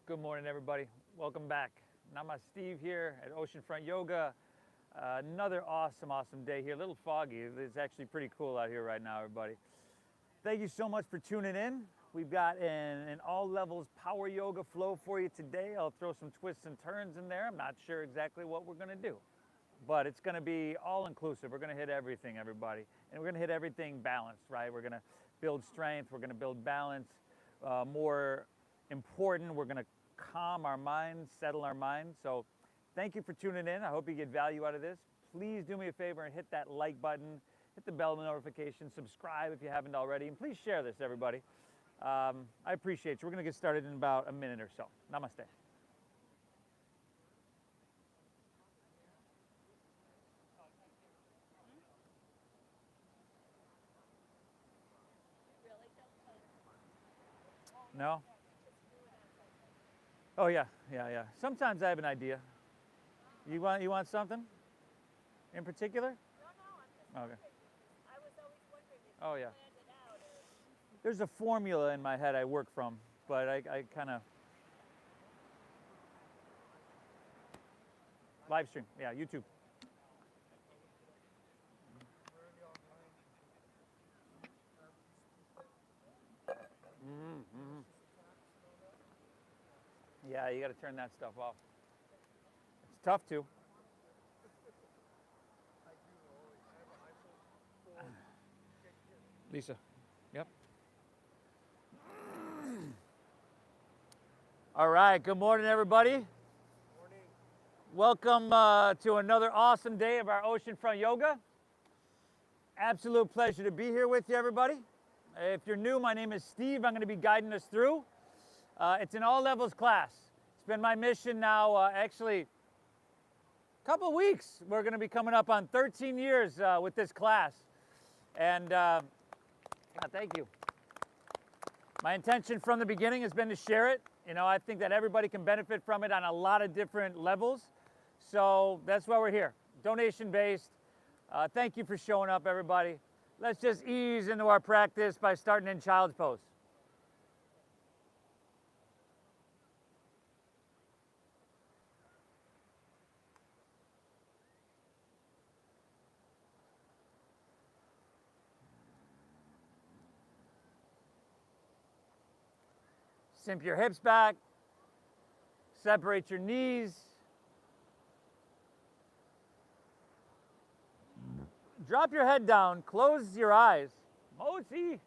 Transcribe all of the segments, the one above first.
Good morning, everybody. Welcome back. Namasteve here at Oceanfront Yoga. Another awesome day here. A little foggy. It's actually pretty cool out here right now, everybody. Thank you so much for tuning in. We've got an all levels power yoga flow for you today. I'll throw some twists and turns in there. I'm not sure exactly what we're going to do, but it's going to be all inclusive. We're going to hit everything, everybody. And we're going to hit everything balanced, right? We're going to build strength. We're going to build balance. More important, we're going to calm our minds, settle our minds. So thank you for tuning in. I hope you get value out of this. Please do me a favor and hit that like button, hit the bell notification, subscribe if you haven't already, and please share this, everybody. I appreciate you. We're going to get started in about a minute or so. Namaste. No? Oh yeah. Sometimes I have an idea. You want something in particular? No, I'm just Okay. I was always wondering if Oh you yeah. planned it out or... There's a formula in my head I work from, but I kind of live stream. Yeah, YouTube. Yeah, you got to turn that stuff off. It's tough to. Lisa. Yep. All right. Good morning, everybody. Morning. Welcome to another awesome day of our Oceanfront Yoga. Absolute pleasure to be here with you, everybody. If you're new, my name is Steve. I'm going to be guiding us through. It's an all levels class. It's been my mission now, actually, a couple weeks. We're going to be coming up on 13 years with this class. And thank you. My intention from the beginning has been to share it. You know, I think that everybody can benefit from it on a lot of different levels. So that's why we're here. Donation based. Thank you for showing up, everybody. Let's just ease into our practice by starting in child's pose. Simp your hips back. Separate your knees. Drop your head down. Close your eyes. Mosey.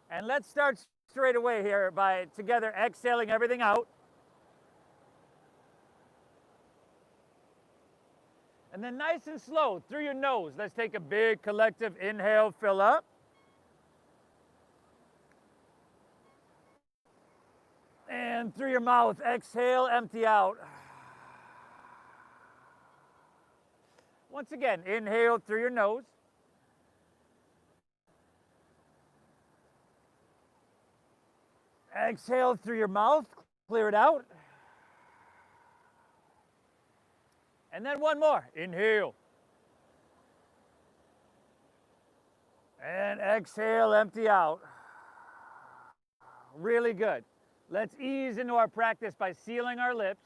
And let's start straight away here by together exhaling everything out. And then nice and slow through your nose. Let's take a big collective inhale, fill up. And through your mouth, exhale, empty out. Once again, inhale through your nose. Exhale through your mouth, clear it out. And then one more, inhale. And exhale, empty out. Really good. Let's ease into our practice by sealing our lips,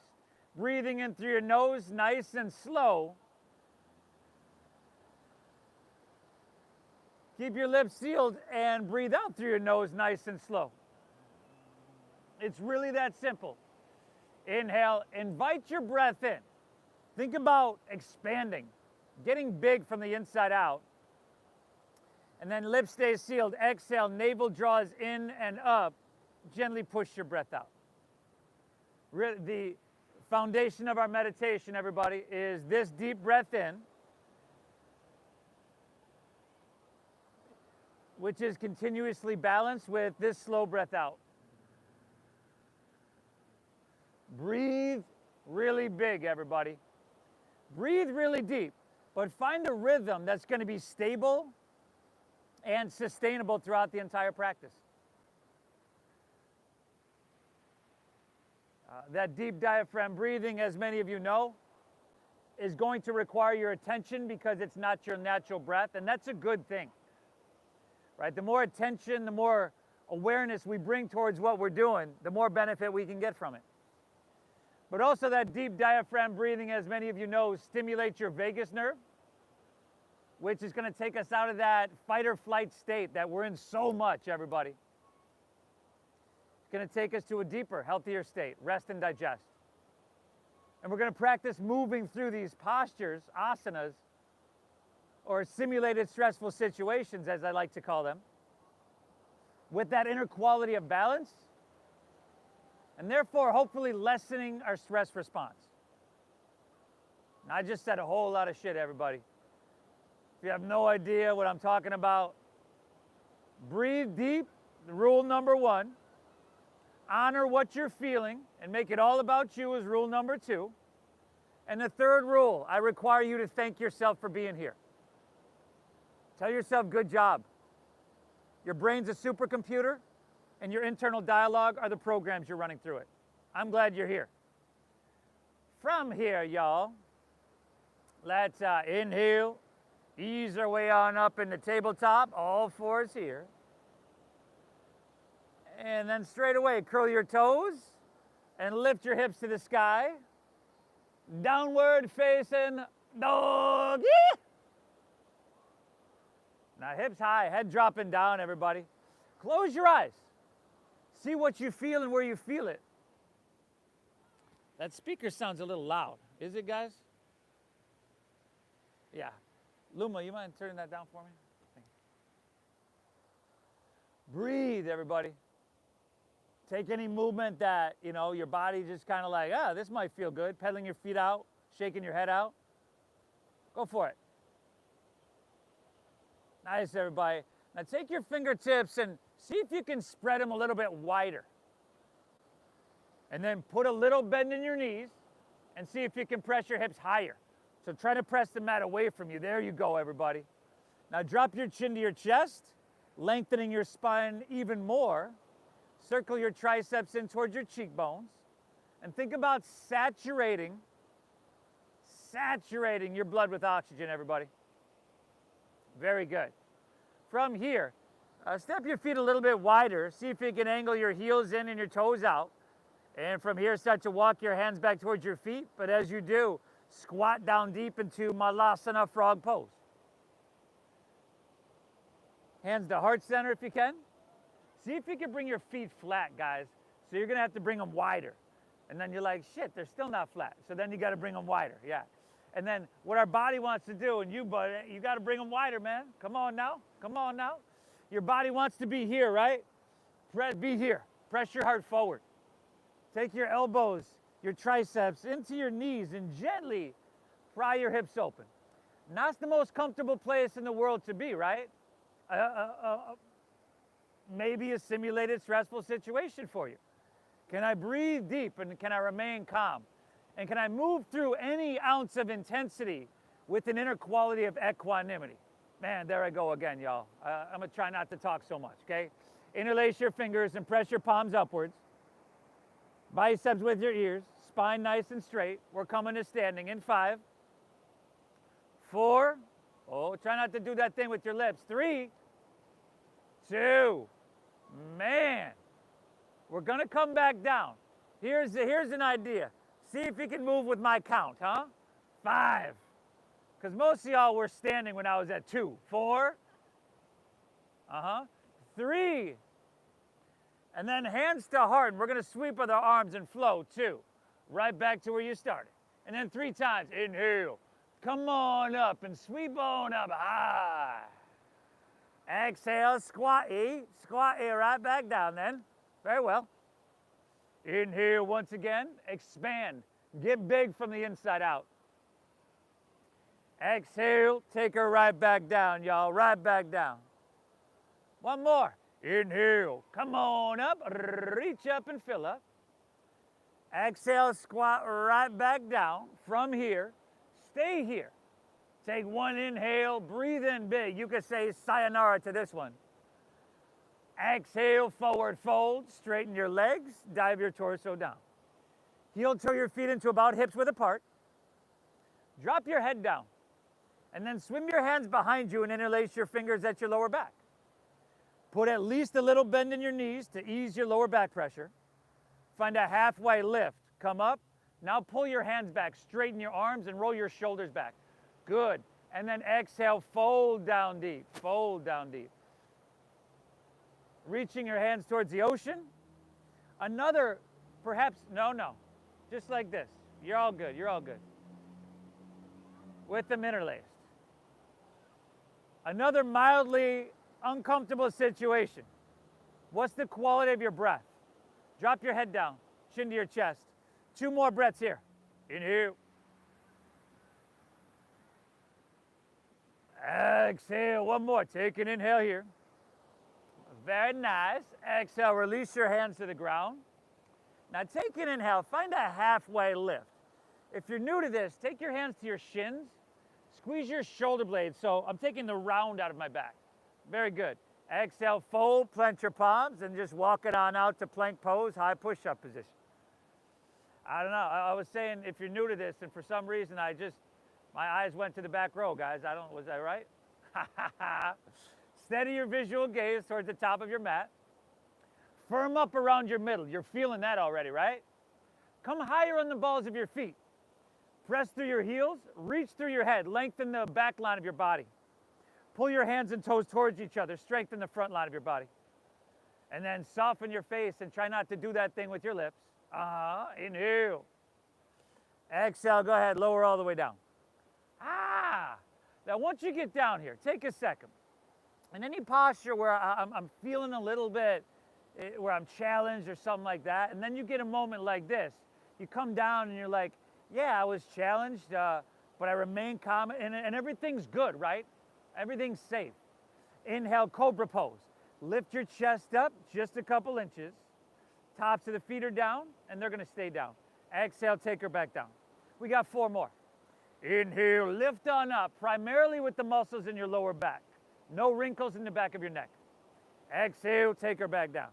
breathing in through your nose, nice and slow. Keep your lips sealed and breathe out through your nose, nice and slow. It's really that simple. Inhale, invite your breath in. Think about expanding, getting big from the inside out. And then lips stay sealed. Exhale, navel draws in and up. Gently push your breath out. The foundation of our meditation, everybody, is this deep breath in, which is continuously balanced with this slow breath out. Breathe really big, everybody. Breathe really deep, but find a rhythm that's going to be stable and sustainable throughout the entire practice. That deep diaphragm breathing, as many of you know, is going to require your attention because it's not your natural breath, and that's a good thing. Right? The more attention, the more awareness we bring towards what we're doing, the more benefit we can get from it. But also that deep diaphragm breathing, as many of you know, stimulates your vagus nerve, which is going to take us out of that fight or flight state that we're in so much, everybody. It's going to take us to a deeper, healthier state, rest and digest. And we're going to practice moving through these postures, asanas, or simulated stressful situations, as I like to call them, with that inner quality of balance, and therefore hopefully lessening our stress response. Now, I just said a whole lot of shit, everybody. If you have no idea what I'm talking about, breathe deep, rule number 1. Honor what you're feeling and make it all about you is rule number 2. And the third rule, I require you to thank yourself for being here. Tell yourself, good job. Your brain's a supercomputer, and your internal dialogue are the programs you're running through it. I'm glad you're here. From here, y'all, let's inhale, ease our way on up in the tabletop, all fours here. And then straight away, curl your toes and lift your hips to the sky. Downward facing doggy. Now hips high, head dropping down, everybody. Close your eyes. See what you feel and where you feel it. That speaker sounds a little loud. Is it, guys? Yeah. Luma, you mind turning that down for me? Thanks. Breathe, everybody. Take any movement that, you know, your body just kind of like, this might feel good. Pedaling your feet out, shaking your head out. Go for it. Nice, everybody. Now take your fingertips and see if you can spread them a little bit wider. And then put a little bend in your knees and see if you can press your hips higher. So try to press the mat away from you. There you go, everybody. Now drop your chin to your chest, lengthening your spine even more. Circle your triceps in towards your cheekbones. And think about saturating your blood with oxygen, everybody. Very good. From here, step your feet a little bit wider. See if you can angle your heels in and your toes out. And from here, start to walk your hands back towards your feet. But as you do, squat down deep into Malasana, frog pose. Hands to heart center if you can. See if you can bring your feet flat, guys. So you're going to have to bring them wider. And then you're like, shit, they're still not flat. So then you got to bring them wider, yeah. And then what our body wants to do, and you got to bring them wider, man. Come on now. Come on now. Your body wants to be here, right? Be here. Press your heart forward. Take your elbows, your triceps into your knees and gently pry your hips open. And that's the most comfortable place in the world to be, right? Maybe a simulated stressful situation for you. Can I breathe deep and can I remain calm? And can I move through any ounce of intensity with an inner quality of equanimity? Man, there I go again, y'all. I'm going to try not to talk so much, okay? Interlace your fingers and press your palms upwards. Biceps with your ears. Spine nice and straight. We're coming to standing in 5, 4. Oh, try not to do that thing with your lips. 3, 2. Man, we're going to come back down. Here's an idea. See if you can move with my count, huh? 5. Because most of y'all were standing when I was at 2. 4. 3. And then hands to heart. And we're going to sweep with our arms and flow. 2. Right back to where you started. And then 3 times. Inhale. Come on up and sweep on up high. Exhale, squat E right back down then. Very well. Inhale once again, expand. Get big from the inside out. Exhale, take her right back down, y'all, right back down. One more. Inhale, come on up, reach up and fill up. Exhale, squat right back down. From here, stay here. Take one inhale, breathe in big. You could say sayonara to this one. Exhale, forward fold, straighten your legs, dive your torso down. Heel toe your feet into about hips width apart. Drop your head down. And then swim your hands behind you and interlace your fingers at your lower back. Put at least a little bend in your knees to ease your lower back pressure. Find a halfway lift. Come up. Now pull your hands back, straighten your arms, and roll your shoulders back. Good. And then exhale, fold down deep, fold down deep. Reaching your hands towards the ocean. Another, perhaps, no, just like this. You're all good, you're all good. With them interlaced. Another mildly uncomfortable situation. What's the quality of your breath? Drop your head down, chin to your chest. 2 more breaths here. Inhale. Exhale, 1 more. Take an inhale here. Very nice. Exhale, release your hands to the ground. Now take an inhale, find a halfway lift. If you're new to this, take your hands to your shins, squeeze your shoulder blades. So I'm taking the round out of my back. Very good. Exhale, fold, plant your palms, and just walk it on out to plank pose, high push-up position. I don't know, I was saying if you're new to this, and for some reason my eyes went to the back row, guys. Was that right? Steady your visual gaze towards the top of your mat. Firm up around your middle. You're feeling that already, right? Come higher on the balls of your feet. Press through your heels, reach through your head, lengthen the back line of your body. Pull your hands and toes towards each other, strengthen the front line of your body. And then soften your face and try not to do that thing with your lips. Inhale. Exhale, go ahead, lower all the way down. Now once you get down here, take a second. In any posture where I'm feeling a little bit, where I'm challenged or something like that, and then you get a moment like this, you come down and you're like, yeah, I was challenged, but I remain calm, and everything's good, right? Everything's safe. Inhale, Cobra pose. Lift your chest up just a couple inches. Tops of the feet are down, and they're gonna stay down. Exhale, take her back down. We got 4 more. Inhale, lift on up, primarily with the muscles in your lower back. No wrinkles in the back of your neck. Exhale, take her back down.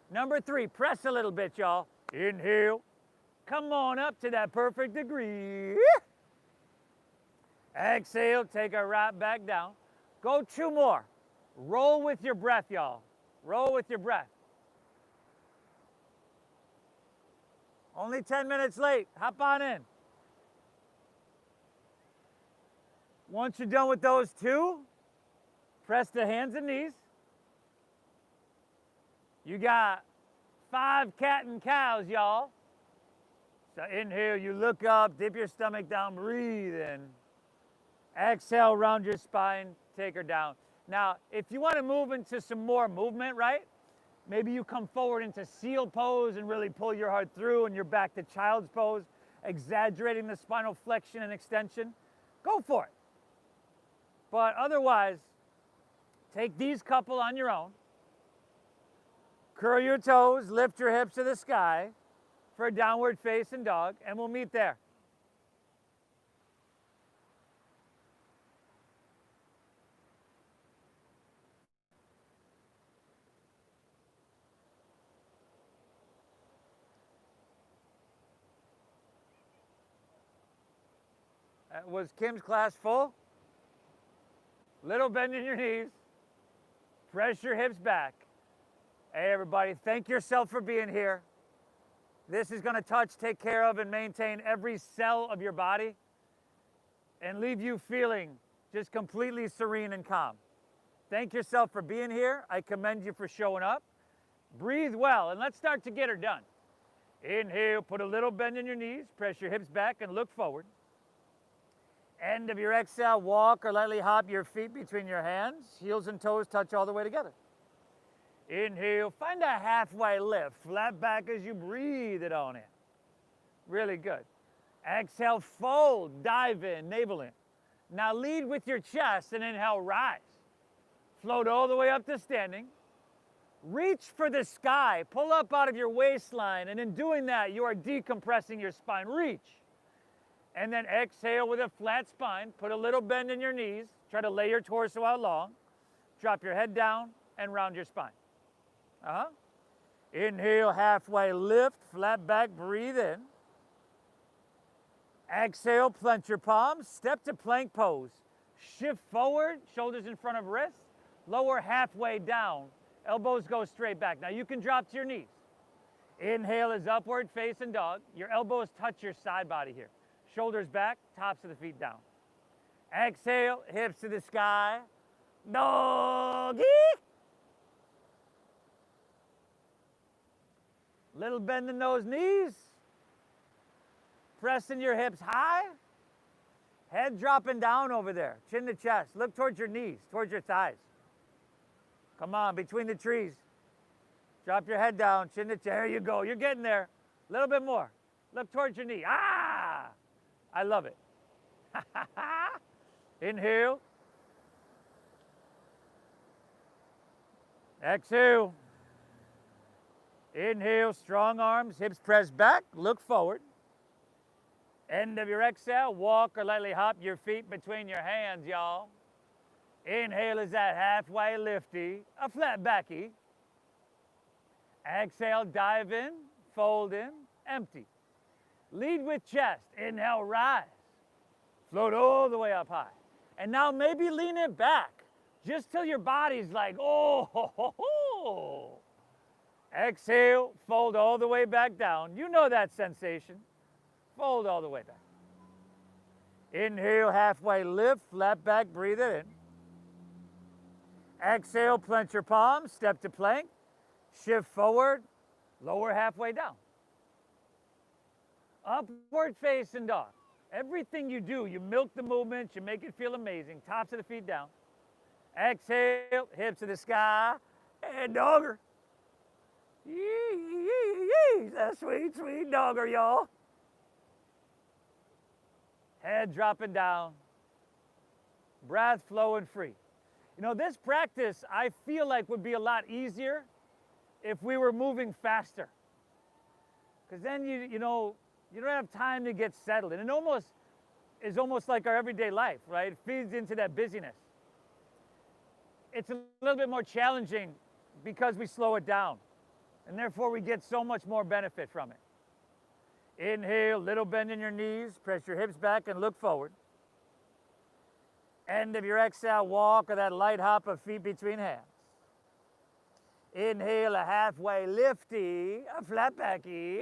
Number 3, press a little bit, y'all. Inhale. Come on up to that perfect degree. Exhale, take her right back down. Go 2 more. Roll with your breath, y'all. Roll with your breath. Only 10 minutes late. Hop on in. Once you're done with those 2, press the hands and knees. You got 5 cat and cows, y'all. So inhale, you look up, dip your stomach down, breathe in. Exhale, round your spine, take her down. Now, if you want to move into some more movement, right? Maybe you come forward into seal pose and really pull your heart through, and you're back to child's pose, exaggerating the spinal flexion and extension. Go for it. But otherwise, take these couple on your own. Curl your toes, lift your hips to the sky for a downward facing dog, and we'll meet there. Was Kim's class full? Little bend in your knees. Press your hips back. Hey everybody, thank yourself for being here. This is going to touch, take care of, and maintain every cell of your body and leave you feeling just completely serene and calm. Thank yourself for being here. I commend you for showing up. Breathe well, and let's start to get her done. Inhale, put a little bend in your knees, press your hips back and look forward. End of your exhale, walk or lightly hop your feet between your hands. Heels and toes touch all the way together. Inhale, find a halfway lift. Flat back as you breathe it on in. Really good. Exhale, fold, dive in, navel in. Now lead with your chest and inhale, rise. Float all the way up to standing. Reach for the sky. Pull up out of your waistline, and in doing that, you are decompressing your spine. Reach. And then exhale with a flat spine. Put a little bend in your knees. Try to lay your torso out long. Drop your head down and round your spine. Inhale, halfway lift, flat back, breathe in. Exhale, plant your palms, step to plank pose. Shift forward, shoulders in front of wrists. Lower halfway down Elbows go straight back. Now you can drop to your knees. Inhale is upward facing dog. Your elbows touch your side body here. Shoulders back, tops of the feet down. Exhale, hips to the sky. Doggy. Little bend in those knees. Pressing your hips high. Head dropping down over there. Chin to chest. Look towards your knees, towards your thighs. Come on, between the trees. Drop your head down, chin to chest. There you go. You're getting there. A little bit more. Look towards your knee. Ah! I love it. Inhale. Exhale. Inhale, strong arms, hips pressed back, look forward. End of your exhale, walk or lightly hop your feet between your hands, y'all. Inhale is that halfway lifty, a flat backy. Exhale, dive in, fold in, empty. Lead with chest, inhale, rise. Float all the way up high. And now maybe lean it back, just till your body's like, oh, ho, ho, ho. Exhale, fold all the way back down. You know that sensation. Fold all the way back. Inhale, halfway lift, flat back, breathe it in. Exhale, plant your palms, step to plank, shift forward, lower halfway down. Upward facing dog. Everything you do, you milk the movement, you make it feel amazing. Tops of the feet down. Exhale, hips to the sky, and dogger. Yee, yee, yee, that sweet, sweet dogger, y'all. Head dropping down. Breath flowing free. You know, this practice, I feel like would be a lot easier if we were moving faster. Because then, you know, you don't have time to get settled. And it is almost like our everyday life, right? It feeds into that busyness. It's a little bit more challenging because we slow it down. And therefore, we get so much more benefit from it. Inhale, little bend in your knees. Press your hips back and look forward. End of your exhale, walk or that light hop of feet between hands. Inhale, a halfway lifty, a flat backy.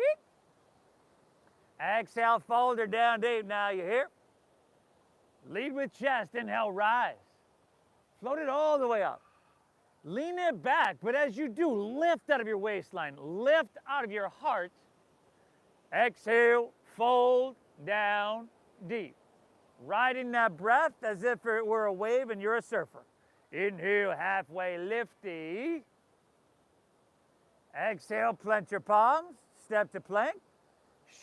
Exhale, fold her down deep. Now you hear? Lead with chest. Inhale, rise. Float it all the way up. Lean it back, but as you do, lift out of your waistline. Lift out of your heart. Exhale, fold down deep. Riding that breath as if it were a wave and you're a surfer. Inhale, halfway lifty. Exhale, plant your palms, step to plank,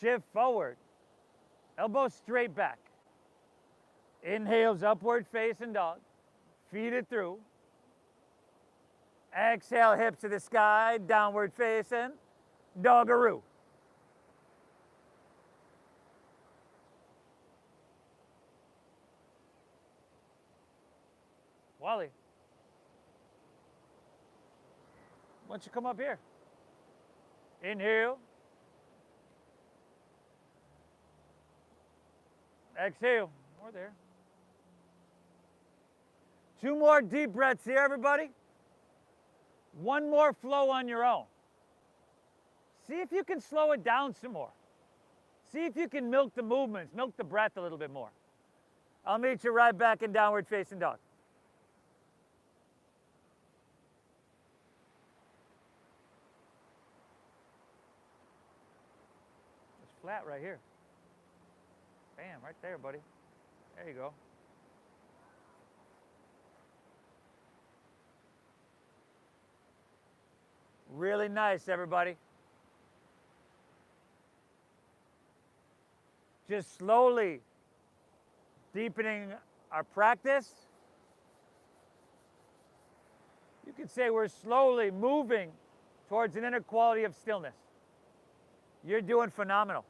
shift forward. Elbows straight back. Inhales, upward facing dog. Feed it through. Exhale, hips to the sky, downward facing, doggaroo. Wally, why don't you come up here? Inhale. Exhale. More there. 2 more deep breaths here, everybody. 1 more flow on your own. See if you can slow it down some more. See if you can milk the movements, milk the breath a little bit more. I'll meet you right back in downward facing dog. It's flat right here. Bam, right there, buddy. There you go. Really nice, everybody. Just slowly deepening our practice. You could say we're slowly moving towards an inner quality of stillness. You're doing phenomenal.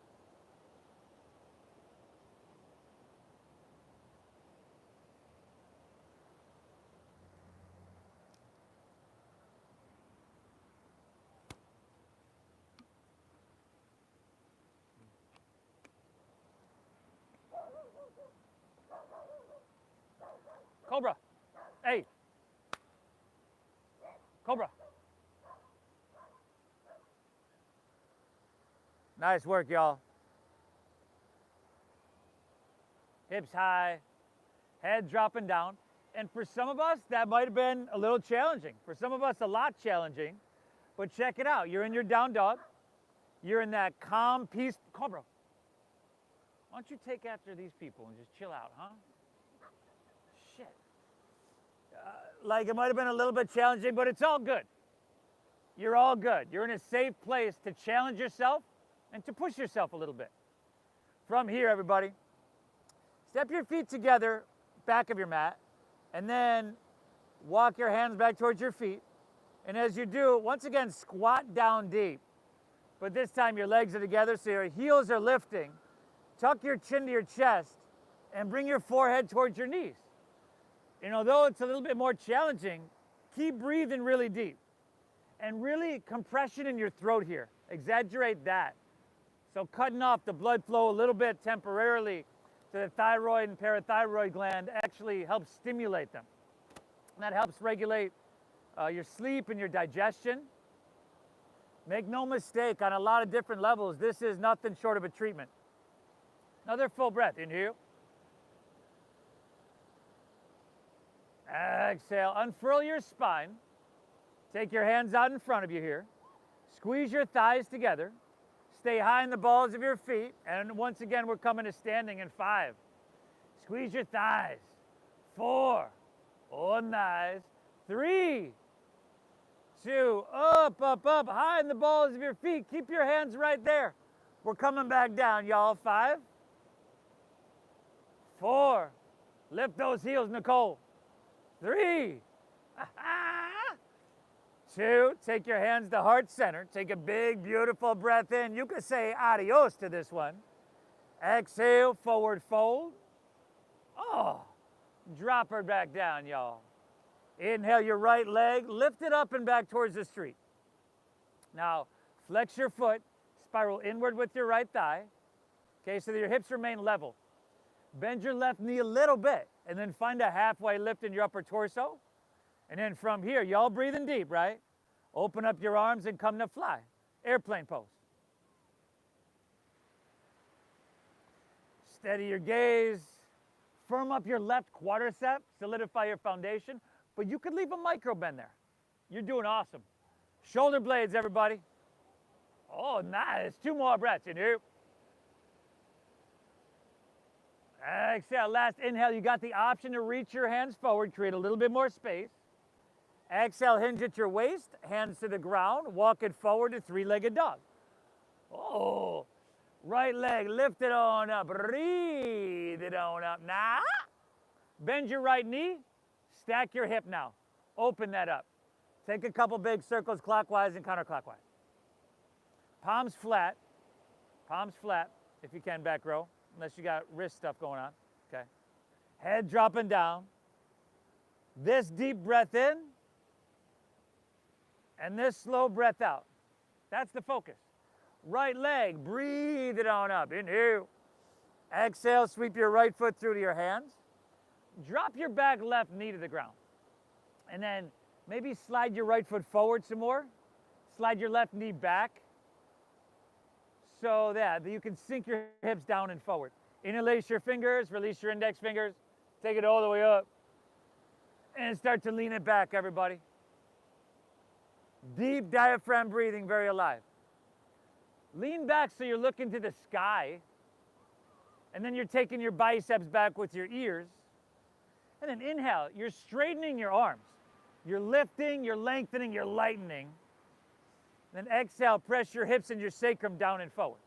Cobra. Hey. Cobra. Nice work, y'all. Hips high, head dropping down. And for some of us, that might have been a little challenging. For some of us, a lot challenging. But check it out. You're in your down dog. You're in that calm, peace. Cobra, why don't you take after these people and just chill out, huh? Shit. Like it might have been a little bit challenging, but it's all good. You're all good. You're in a safe place to challenge yourself and to push yourself a little bit. From here, everybody, step your feet together, back of your mat, and then walk your hands back towards your feet. And as you do, once again, squat down deep. But this time your legs are together, so your heels are lifting. Tuck your chin to your chest and bring your forehead towards your knees. And although it's a little bit more challenging, keep breathing really deep. And really compression in your throat here. Exaggerate that. So cutting off the blood flow a little bit temporarily to the thyroid and parathyroid gland actually helps stimulate them. And that helps regulate your sleep and your digestion. Make no mistake, on a lot of different levels, this is nothing short of a treatment. Another full breath. Inhale. Exhale. Unfurl your spine. Take your hands out in front of you here. Squeeze your thighs together. Stay high in the balls of your feet. And once again, we're coming to standing in 5. Squeeze your thighs. 4. Oh, nice. 3. 2. Up, up, up. High in the balls of your feet. Keep your hands right there. We're coming back down, y'all. 5. 4. Lift those heels, Nicole. 3. 2, take your hands to heart center. Take a big, beautiful breath in. You could say adios to this one. Exhale, forward fold. Oh, drop her back down, y'all. Inhale your right leg, lift it up and back towards the street. Now, flex your foot, spiral inward with your right thigh. Okay, so that your hips remain level. Bend your left knee a little bit, and then find a halfway lift in your upper torso. And then from here, y'all breathing deep, right? Open up your arms and come to fly. Airplane pose. Steady your gaze. Firm up your left quadricep. Solidify your foundation. But you could leave a micro bend there. You're doing awesome. Shoulder blades, everybody. Oh, nice. 2 more breaths in here. Exhale. Last inhale. You got the option to reach your hands forward. Create a little bit more space. Exhale, hinge at your waist, hands to the ground, walk it forward to 3-legged dog. Oh, right leg, lift it on up, breathe it on up. Now, bend your right knee, stack your hip now. Open that up. Take a couple big circles clockwise and counterclockwise. Palms flat, if you can, back row, unless you got wrist stuff going on, okay. Head dropping down. This deep breath in, and this slow breath out. That's the focus. Right leg, breathe it on up. Inhale. Exhale, sweep your right foot through to your hands. Drop your back left knee to the ground. And then maybe slide your right foot forward some more. Slide your left knee back. So that you can sink your hips down and forward. Interlace your fingers, release your index fingers. Take it all the way up. And start to lean it back, everybody. Deep diaphragm breathing, very alive. Lean back so you're looking to the sky. And then you're taking your biceps back with your ears. And then inhale, you're straightening your arms. You're lifting, you're lengthening, you're lightening. Then exhale, press your hips and your sacrum down and forward.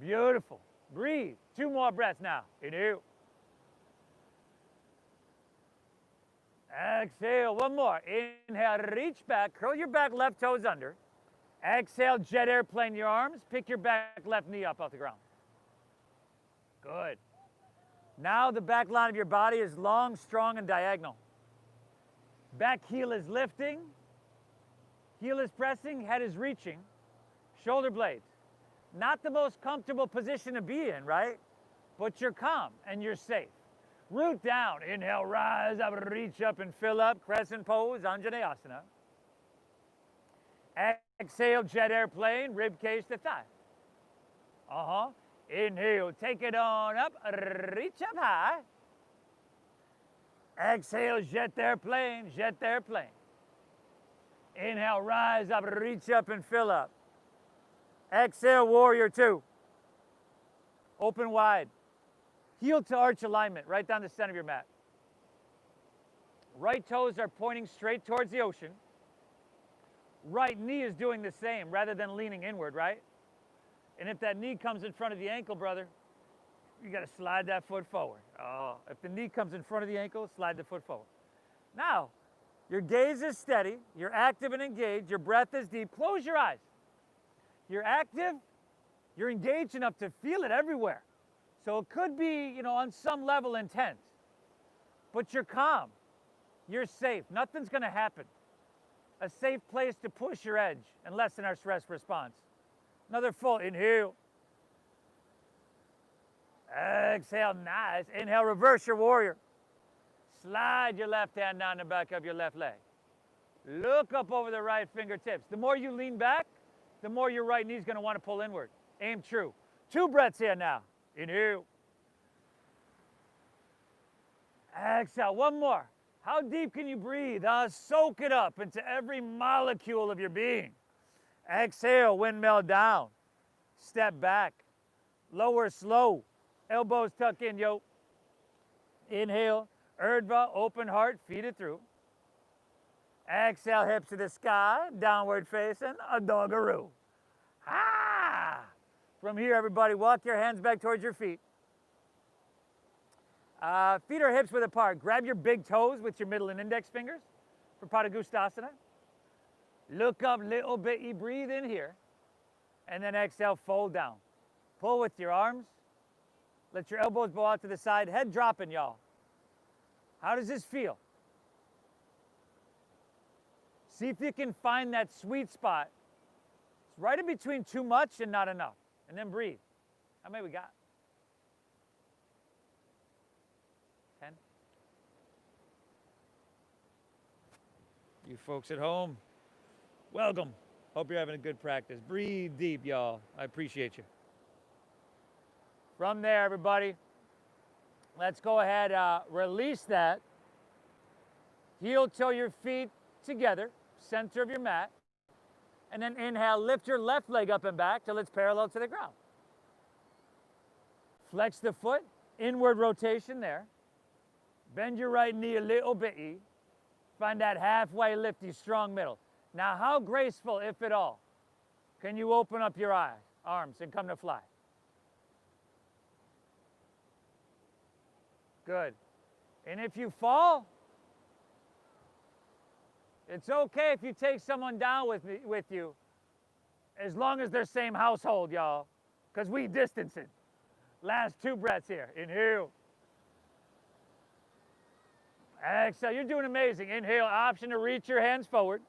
Beautiful. Breathe. 2 more breaths now. Inhale. Exhale, 1 more. Inhale, reach back, curl your back left toes under. Exhale, jet airplane your arms, pick your back left knee up off the ground. Good. Now the back line of your body is long, strong, and diagonal. Back heel is lifting, heel is pressing, head is reaching, shoulder blades. Not the most comfortable position to be in, right? But you're calm and you're safe. Root down. Inhale, rise up, reach up and fill up. Crescent pose, Anjaneyasana. Exhale, jet airplane, rib cage to thigh. Inhale, take it on up, reach up high. Exhale, jet airplane, jet airplane. Inhale, rise up, reach up and fill up. Exhale, warrior two. Open wide. Heel to arch alignment, right down the center of your mat. Right toes are pointing straight towards the ocean. Right knee is doing the same rather than leaning inward, right? And if that knee comes in front of the ankle, brother, you got to slide that foot forward. Oh, if the knee comes in front of the ankle, slide the foot forward. Now, your gaze is steady, you're active and engaged, your breath is deep. Close your eyes. You're active, you're engaged enough to feel it everywhere. So it could be, on some level intense, but you're calm, you're safe, nothing's gonna happen. A safe place to push your edge and lessen our stress response. Another full inhale. Exhale, nice. Inhale, reverse your warrior. Slide your left hand down the back of your left leg. Look up over the right fingertips. The more you lean back, the more your right knee is going to want to pull inward. Aim true. 2 breaths here now. Inhale. Exhale, one more. How deep can you breathe? Soak it up into every molecule of your being. Exhale, windmill down. Step back. Lower slow. Elbows tuck in, yo. Inhale, Urdhva, open heart, feed it through. Exhale, hips to the sky, downward facing, a doggaroo. Ah! From here, everybody, walk your hands back towards your feet. Feet are hips width apart. Grab your big toes with your middle and index fingers for Padangusthasana. Look up, little bit, you breathe in here. And then exhale, fold down. Pull with your arms. Let your elbows bow out to the side. Head dropping, y'all. How does this feel? See if you can find that sweet spot. It's right in between too much and not enough. And then breathe. How many we got? 10? You folks at home, welcome. Hope you're having a good practice. Breathe deep, y'all. I appreciate you. From there, everybody, let's go ahead, release that. Heel toe your feet together, center of your mat. And then inhale, lift your left leg up and back till it's parallel to the ground. Flex the foot, inward rotation there. Bend your right knee a little bit. Find that halfway lifty, strong middle. Now, how graceful, if at all, can you open up your arms and come to fly? Good. And if you fall, it's okay if you take someone down with you, as long as they're same household, y'all, because we distance it. Last 2 breaths here. Inhale. Exhale. You're doing amazing. Inhale. Option to reach your hands forward.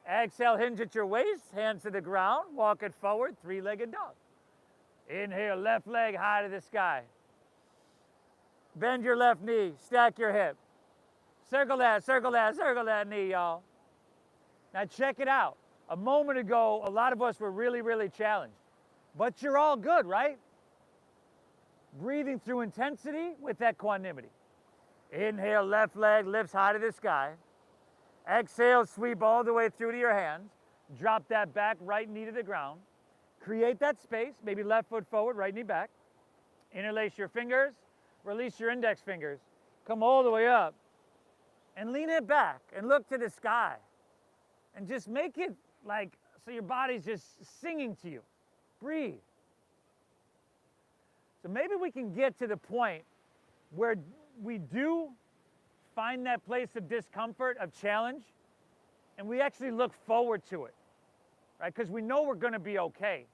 Exhale. Hinge at your waist. Hands to the ground. Walk it forward. 3-legged dog. Inhale. Left leg high to the sky. Bend your left knee, stack your hip. Circle that knee, y'all. Now check it out. A moment ago, a lot of us were really, really challenged. But you're all good, right? Breathing through intensity with that equanimity. Inhale, left leg lifts high to the sky. Exhale, sweep all the way through to your hands. Drop that back right knee to the ground. Create that space, maybe left foot forward, right knee back. Interlace your fingers. Release your index fingers. Come all the way up. And lean it back and look to the sky. And just make it like, so your body's just singing to you. Breathe. So maybe we can get to the point where we do find that place of discomfort, of challenge, and we actually look forward to it, right? Because we know we're going to be okay.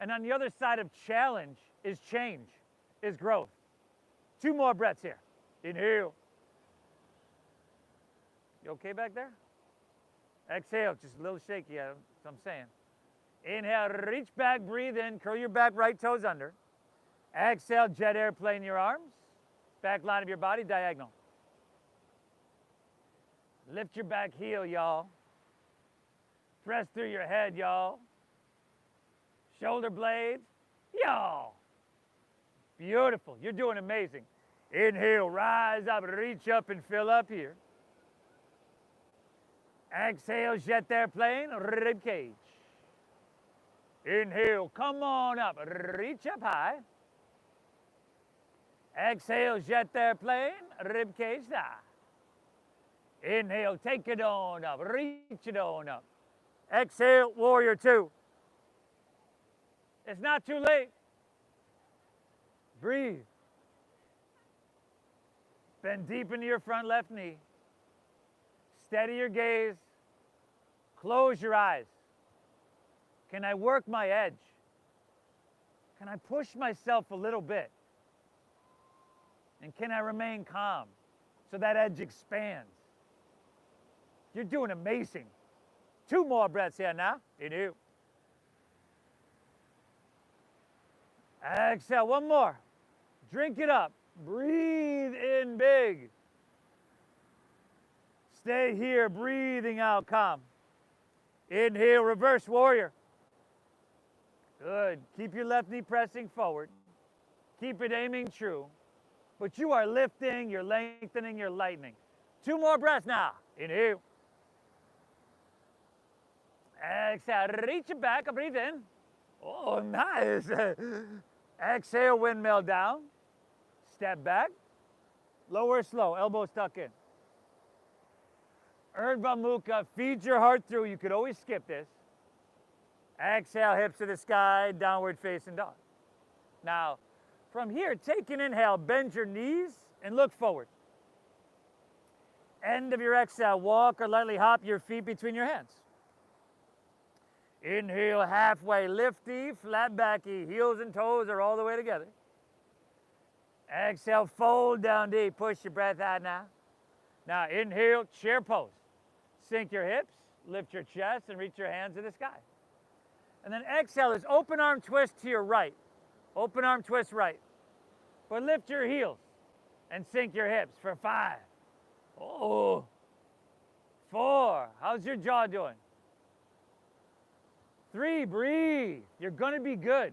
And on the other side of challenge is change, is growth. 2 more breaths here. Inhale. You okay back there? Exhale, just a little shaky, that's what I'm saying. Inhale, reach back, breathe in, curl your back, right toes under. Exhale, jet airplane your arms. Back line of your body, diagonal. Lift your back heel, y'all. Press through your head, y'all. shoulder blades. Yo. Beautiful. You're doing amazing. Inhale, rise up, reach up and fill up here. Exhale, jet airplane, rib cage. Inhale, come on up, reach up high. Exhale, jet airplane, rib cage down. Inhale, take it on up, reach it on up. Exhale, warrior two. It's not too late. Breathe. Bend deep into your front left knee. Steady your gaze. Close your eyes. Can I work my edge? Can I push myself a little bit? And can I remain calm so that edge expands? You're doing amazing. 2 more breaths here now. Inhale. Exhale, 1 more. Drink it up. Breathe in big. Stay here, breathing out calm. Inhale, reverse warrior. Good. Keep your left knee pressing forward. Keep it aiming true. But you are lifting, you're lengthening, you're lightening. 2 more breaths now. Inhale. Exhale, reach it back, breathe in. Oh, nice. Exhale, windmill down. Step back. Lower slow, elbows tuck in. Urdhva Mukha, feed your heart through. You could always skip this. Exhale, hips to the sky, downward facing dog. Now, from here, take an inhale, bend your knees and look forward. End of your exhale, walk or lightly hop your feet between your hands. Inhale, halfway lifty, flat backy, heels and toes are all the way together. Exhale, fold down deep, push your breath out now. Now inhale, chair pose. Sink your hips, lift your chest, and reach your hands to the sky. And then exhale is open arm twist to your right. Open arm twist right. But lift your heels and sink your hips for 5. Oh. 4. How's your jaw doing? 3, breathe. You're going to be good.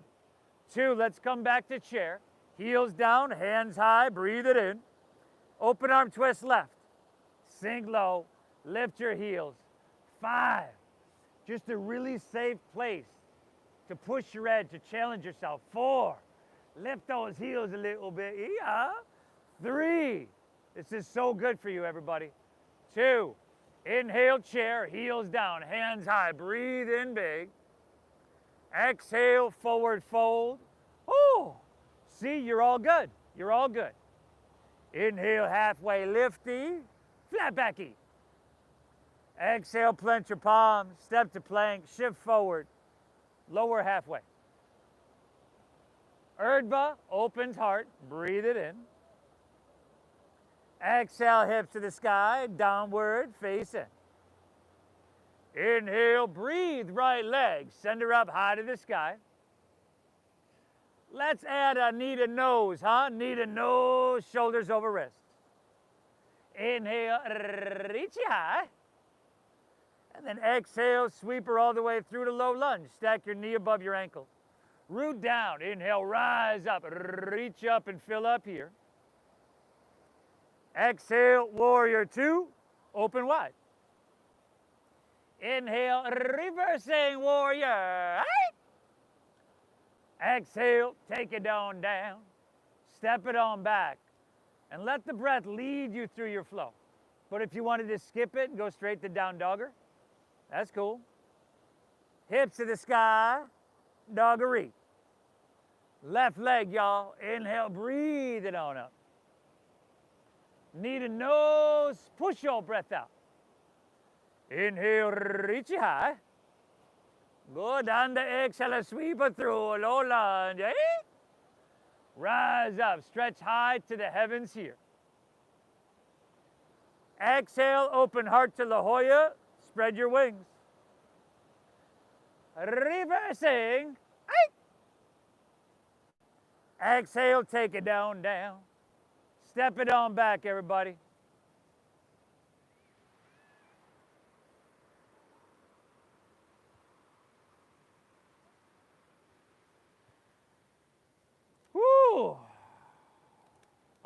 2, let's come back to chair. Heels down, hands high, breathe it in. Open arm twist left. Sink low, lift your heels. 5, just a really safe place to push your edge, to challenge yourself. 4, lift those heels a little bit. Yeah. 3, this is so good for you, everybody. 2, inhale, chair, heels down, hands high, breathe in big. Exhale, forward fold. Oh, see, you're all good. You're all good. Inhale, halfway lifty, flat backy. Exhale, plant your palms, step to plank, shift forward, lower halfway. Urdhva, opens heart, breathe it in. Exhale, hips to the sky, downward, face in. Inhale, breathe, right leg, send her up high to the sky. Let's add a knee to nose, huh? Knee to nose, shoulders over wrist. Inhale, reach high. And then exhale, sweep her all the way through to low lunge. Stack your knee above your ankle. Root down, inhale, rise up, reach up and fill up here. Exhale, warrior two, open wide. Inhale, reversing warrior. Exhale, take it on down. Step it on back. And let the breath lead you through your flow. But if you wanted to skip it and go straight to down dogger, that's cool. Hips to the sky, doggery. Left leg, y'all. Inhale, breathe it on up. Knee to nose, push your breath out. Inhale, reach it high. Go down the exhale, sweep it through, low lunge. Rise up, stretch high to the heavens here. Exhale, open heart to La Jolla, spread your wings. Reversing. Exhale, take it down, down. Step it on back, everybody.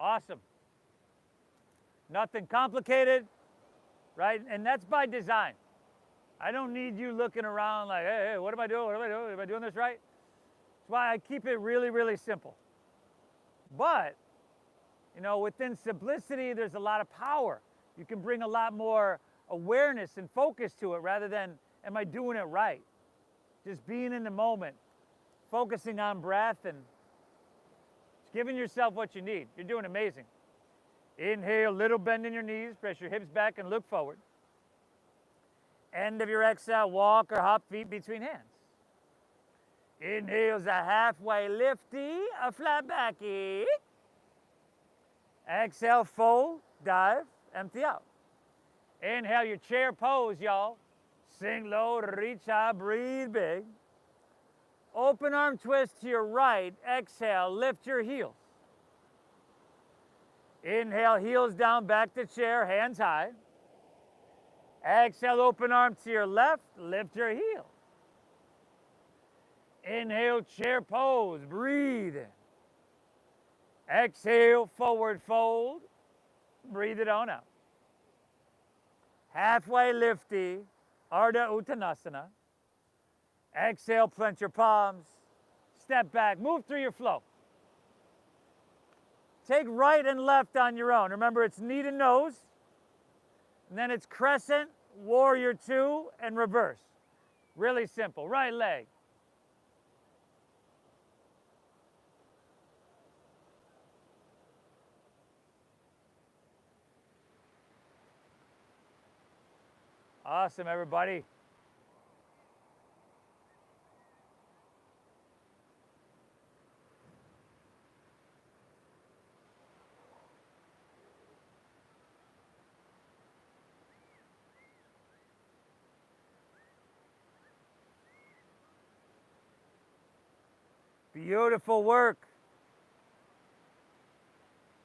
Awesome. Nothing complicated, right? And that's by design. I don't need you looking around like, hey, what am I doing? What am I doing? Am I doing this right? That's why I keep it really, really simple. But, you know, within simplicity, there's a lot of power. You can bring a lot more awareness and focus to it rather than, am I doing it right? Just being in the moment, focusing on breath and just giving yourself what you need. You're doing amazing. Inhale, little bend in your knees, press your hips back and look forward. End of your exhale, walk or hop feet between hands. Inhale's a halfway lifty, a flat backy. Exhale, fold, dive, empty out. Inhale, your chair pose, y'all. Sing low, reach high, breathe big. Open arm twist to your right. Exhale, lift your heels. Inhale, heels down, back to chair, hands high. Exhale, open arm to your left, lift your heel. Inhale, chair pose, breathe in. Exhale, forward fold, breathe it on out. Halfway lifty, Ardha Uttanasana. Exhale, plant your palms, step back, move through your flow. Take right and left on your own. Remember, it's knee to nose, and then it's crescent, warrior two, and reverse. Really simple. Right leg. Awesome, everybody. Beautiful work.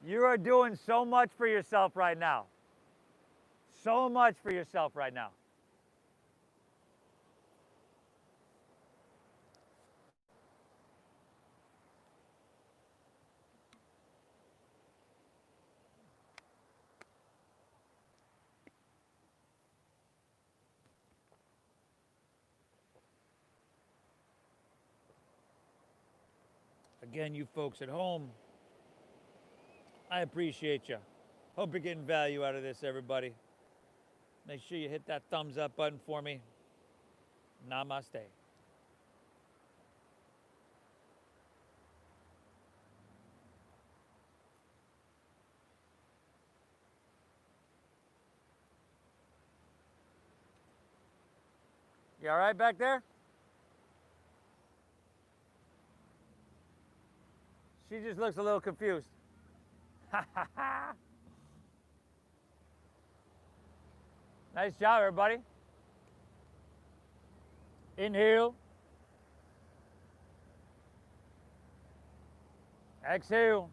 You are doing so much for yourself right now. So much for yourself right now. Again, you folks at home, I appreciate you. Hope you're getting value out of this, everybody. Make sure you hit that thumbs up button for me. Namaste. You all right back there? She just looks a little confused. Nice job, everybody. Inhale. Exhale.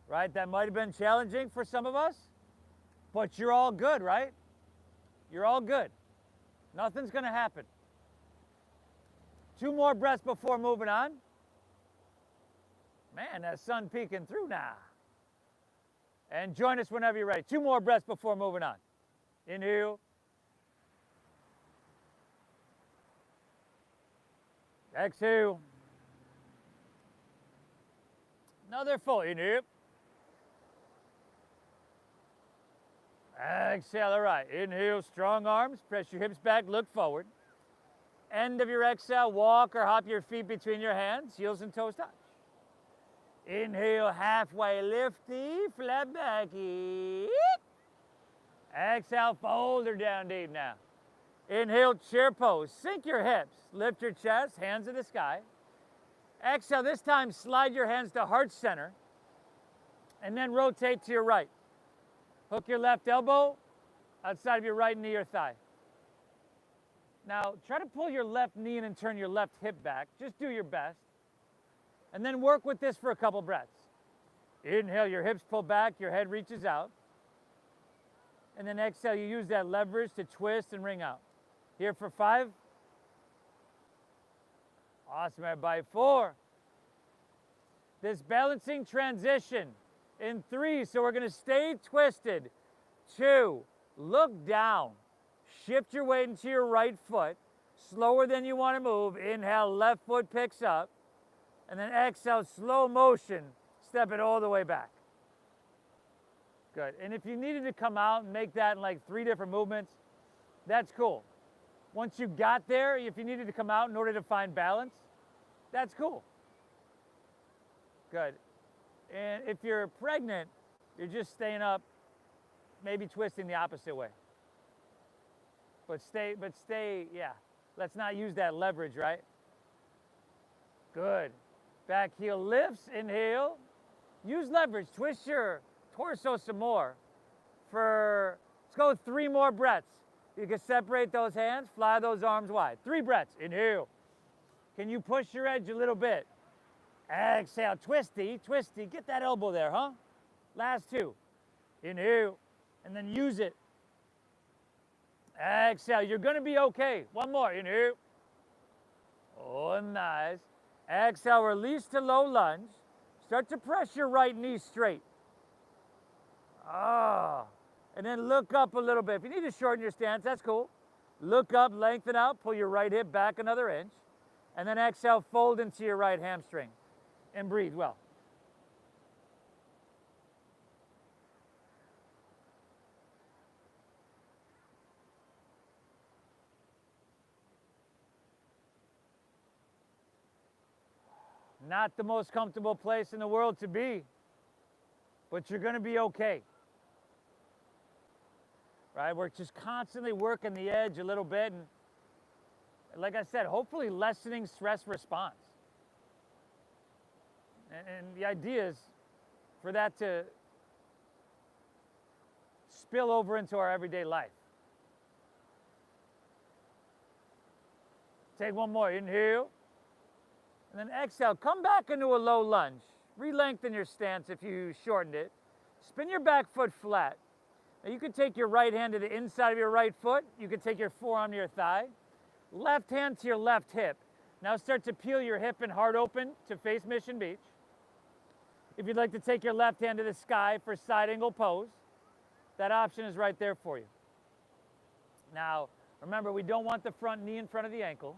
Right, that might have been challenging for some of us, but you're all good, right? You're all good. Nothing's gonna happen. 2 more breaths before moving on. Man, that sun peeking through now. And join us whenever you're ready. 2 more breaths before moving on. Inhale. Exhale. Another full inhale. Exhale, all right. Inhale, strong arms. Press your hips back, look forward. End of your exhale, walk or hop your feet between your hands, heels and toes touch. Inhale, halfway lifty, flat backy. Exhale, fold her down deep now. Inhale, chair pose. Sink your hips, lift your chest, hands to the sky. Exhale, this time slide your hands to heart center and then rotate to your right. Hook your left elbow outside of your right knee or thigh. Now, try to pull your left knee in and turn your left hip back. Just do your best. And then work with this for a couple breaths. Inhale, your hips pull back, your head reaches out. And then exhale, you use that leverage to twist and ring out. Here for 5. Awesome, everybody. 4, this balancing transition in 3. So we're going to stay twisted. 2, look down. Shift your weight into your right foot. Slower than you want to move. Inhale, left foot picks up. And then exhale, slow motion. Step it all the way back. Good. And if you needed to come out and make that in like 3 different movements, that's cool. Once you got there, if you needed to come out in order to find balance, that's cool. Good. And if you're pregnant, you're just staying up, maybe twisting the opposite way. But stay, yeah. Let's not use that leverage, right? Good. Back heel lifts, inhale. Use leverage, twist your torso some more. Let's go 3 more breaths. You can separate those hands, fly those arms wide. 3 breaths, inhale. Can you push your edge a little bit? Exhale, twisty, twisty. Get that elbow there, huh? Last 2. Inhale, and then use it. Exhale, you're gonna be okay. 1 more, inhale. Oh, nice. Exhale, release to low lunge. Start to press your right knee straight. And then look up a little bit. If you need to shorten your stance, that's cool. Look up, lengthen out, pull your right hip back another inch. And then exhale, fold into your right hamstring. And breathe well. Not the most comfortable place in the world to be, but you're going to be okay. Right? We're just constantly working the edge a little bit, and like I said, hopefully lessening stress response. And the idea is for that to spill over into our everyday life. Take 1 more, inhale. And then exhale, come back into a low lunge. Re-lengthen your stance if you shortened it. Spin your back foot flat. Now you can take your right hand to the inside of your right foot. You can take your forearm to your thigh. Left hand to your left hip. Now start to peel your hip and heart open to face Mission Beach. If you'd like to take your left hand to the sky for side angle pose, that option is right there for you. Now, remember, we don't want the front knee in front of the ankle.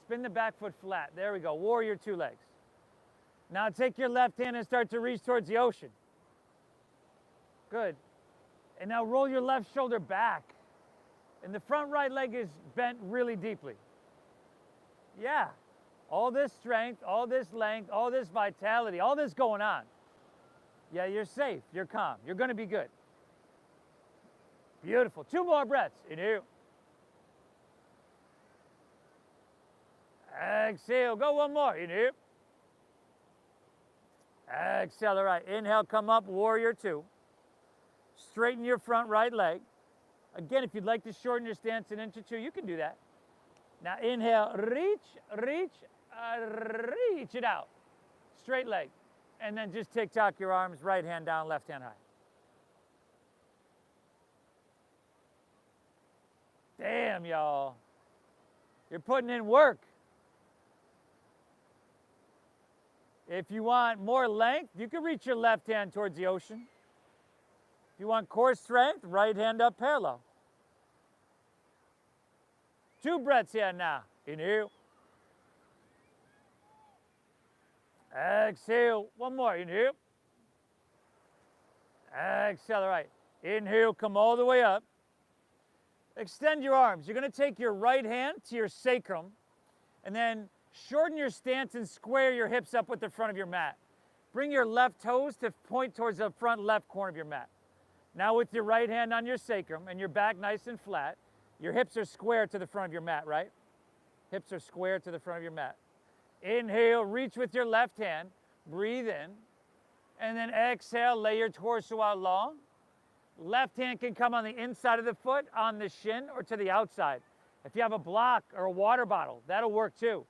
Spin the back foot flat. There we go. Warrior 2 legs. Now take your left hand and start to reach towards the ocean. Good. And now roll your left shoulder back. And the front right leg is bent really deeply. Yeah. All this strength, all this length, all this vitality, all this going on. Yeah, you're safe. You're calm. You're going to be good. Beautiful. 2 more breaths. Inhale. Exhale. Go 1 more. Inhale. Exhale. All right. Inhale. Come up. Warrior 2. Straighten your front right leg. Again, if you'd like to shorten your stance an inch or 2, you can do that. Now inhale. Reach, reach, reach it out. Straight leg. And then just tick-tock your arms, right hand down, left hand high. Damn, y'all. You're putting in work. If you want more length, you can reach your left hand towards the ocean. If you want core strength, right hand up parallel. 2 breaths here now. Inhale. Exhale. 1 more. Inhale. Exhale. All right. Inhale. Come all the way up. Extend your arms. You're going to take your right hand to your sacrum and then shorten your stance and square your hips up with the front of your mat. Bring your left toes to point towards the front left corner of your mat. Now with your right hand on your sacrum and your back nice and flat, your hips are square to the front of your mat, right? Hips are square to the front of your mat. Inhale, reach with your left hand, breathe in, and then exhale, lay your torso out long. Left hand can come on the inside of the foot, on the shin, or to the outside. If you have a block or a water bottle, that'll work too.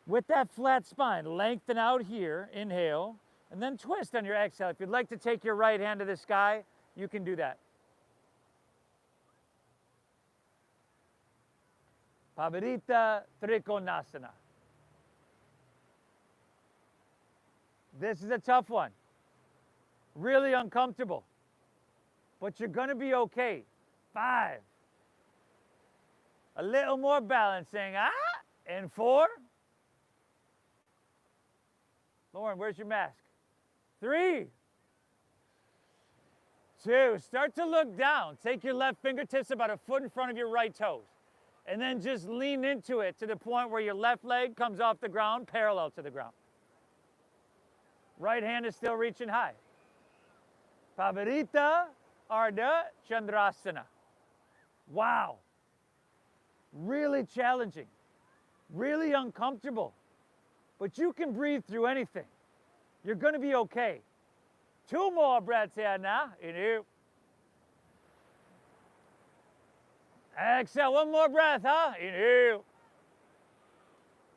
With that flat spine, lengthen out here, inhale, and then twist on your exhale. If you'd like to take your right hand to the sky, you can do that. Pavarita Trikonasana. This is a tough one. Really uncomfortable. But you're going to be okay. 5. A little more balancing. And 4. Lauren, where's your mask? 3. 2. Start to look down. Take your left fingertips about a foot in front of your right toes. And then just lean into it to the point where your left leg comes off the ground, parallel to the ground. Right hand is still reaching high. Pavarita Ardha Chandrasana. Wow. Really challenging. Really uncomfortable. But you can breathe through anything. You're going to be okay. 2 more breaths here now. Inhale. Exhale. 1 more breath, huh? Inhale.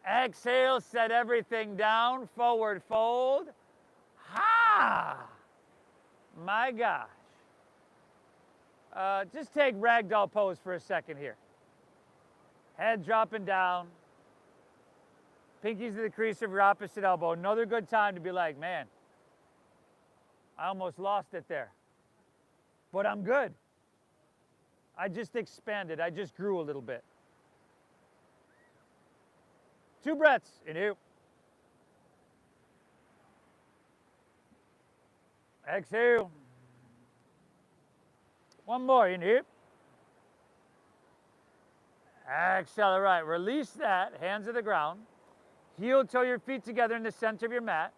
Exhale. Set everything down. Forward fold. Ha! My gosh. Just take ragdoll pose for a second here. Head dropping down. Pinkies to the crease of your opposite elbow. Another good time to be like, man, I almost lost it there. But I'm good. I just expanded. I just grew a little bit. 2 breaths. Inhale. Exhale. 1 more. Inhale. Exhale. All right. Release that. Hands to the ground. Heel toe your feet together in the center of your mat.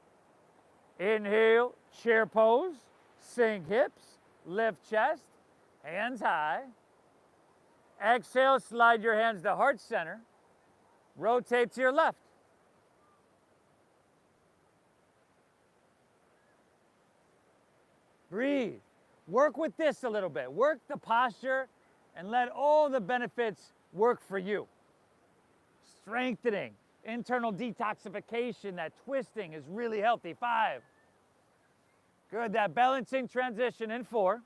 Inhale. Chair pose. Sink hips. Lift chest. Hands high. Exhale. Slide your hands to heart center. Rotate to your left. Breathe. Work with this a little bit. Work the posture and let all the benefits work for you. Strengthening, internal detoxification, that twisting is really healthy. 5. Good, that balancing transition in 4.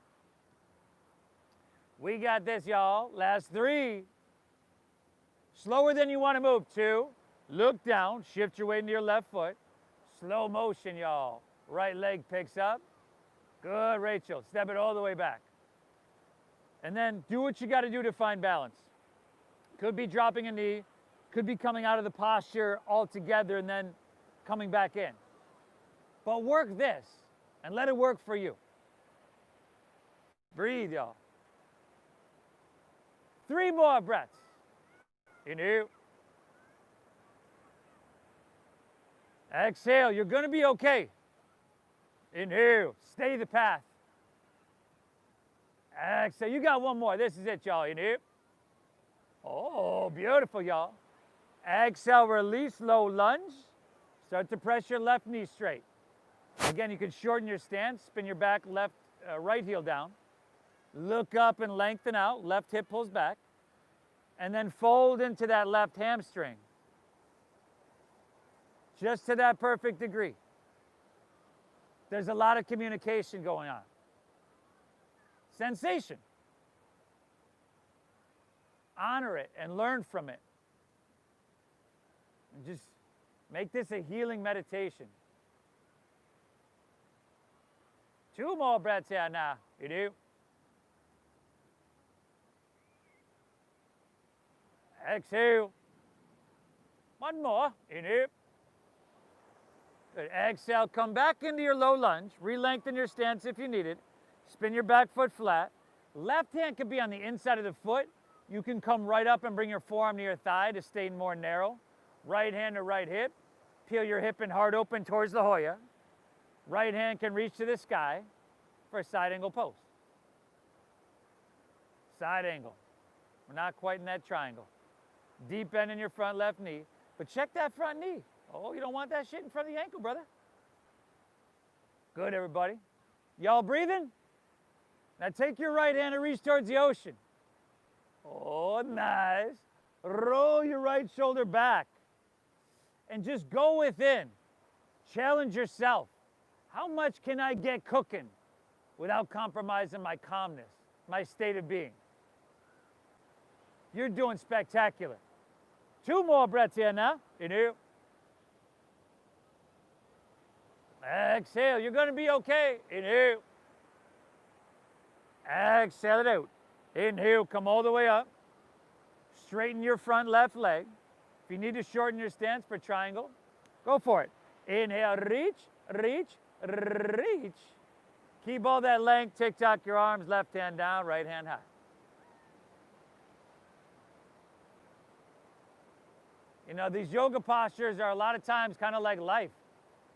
We got this, y'all. Last 3. Slower than you want to move. 2. Look down, shift your weight into your left foot. Slow motion, y'all. Right leg picks up. Good, Rachel. Step it all the way back. And then do what you got to do to find balance. Could be dropping a knee, could be coming out of the posture altogether and then coming back in. But work this and let it work for you. Breathe, y'all. 3 more breaths. Inhale. Exhale. You're going to be okay. Inhale. Stay the path. Exhale. You got 1 more. This is it, y'all. Inhale. Oh, beautiful, y'all. Exhale. Release. Low lunge. Start to press your left knee straight. Again, you can shorten your stance. Spin your back right heel down. Look up and lengthen out. Left hip pulls back. And then fold into that left hamstring. Just to that perfect degree. There's a lot of communication going on. Sensation. Honor it and learn from it. And just make this a healing meditation. 2 more breaths here now. You do. Exhale. 1 more. Inhale. Good. Exhale. Come back into your low lunge. Re-lengthen your stance if you need it. Spin your back foot flat. Left hand can be on the inside of the foot. You can come right up and bring your forearm to your thigh to stay more narrow. Right hand to right hip. Peel your hip and heart open towards the Hoya. Right hand can reach to the sky for a side angle pose. Side angle. We're not quite in that triangle. Deep bend in your front left knee. But check that front knee. Oh, you don't want that shit in front of the ankle, brother. Good, everybody. Y'all breathing? Now take your right hand and reach towards the ocean. Oh, nice. Roll your right shoulder back. And just go within. Challenge yourself. How much can I get cooking without compromising my calmness, my state of being? You're doing spectacular. 2 more breaths here now. Inhale. Exhale. You're going to be okay. Inhale. Exhale it out. Inhale. Come all the way up. Straighten your front left leg. If you need to shorten your stance for triangle, go for it. Inhale. Reach, reach, reach. Keep all that length. Tick-tock your arms. Left hand down, right hand high. You know, these yoga postures are a lot of times kind of like life.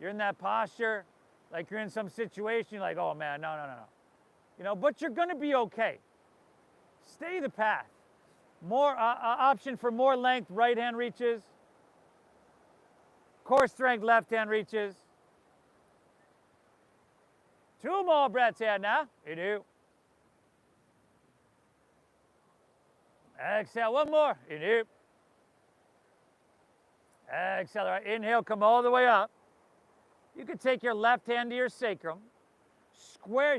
You're in that posture, like you're in some situation, you're like, oh man, no. You know, but you're going to be okay. Stay the path. More option for more length, right hand reaches. Core strength, left hand reaches. 2 more breaths here now. Inhale. Exhale, 1 more. Inhale. Exhale. All right. Inhale, come all the way up. You can take your left hand to your sacrum.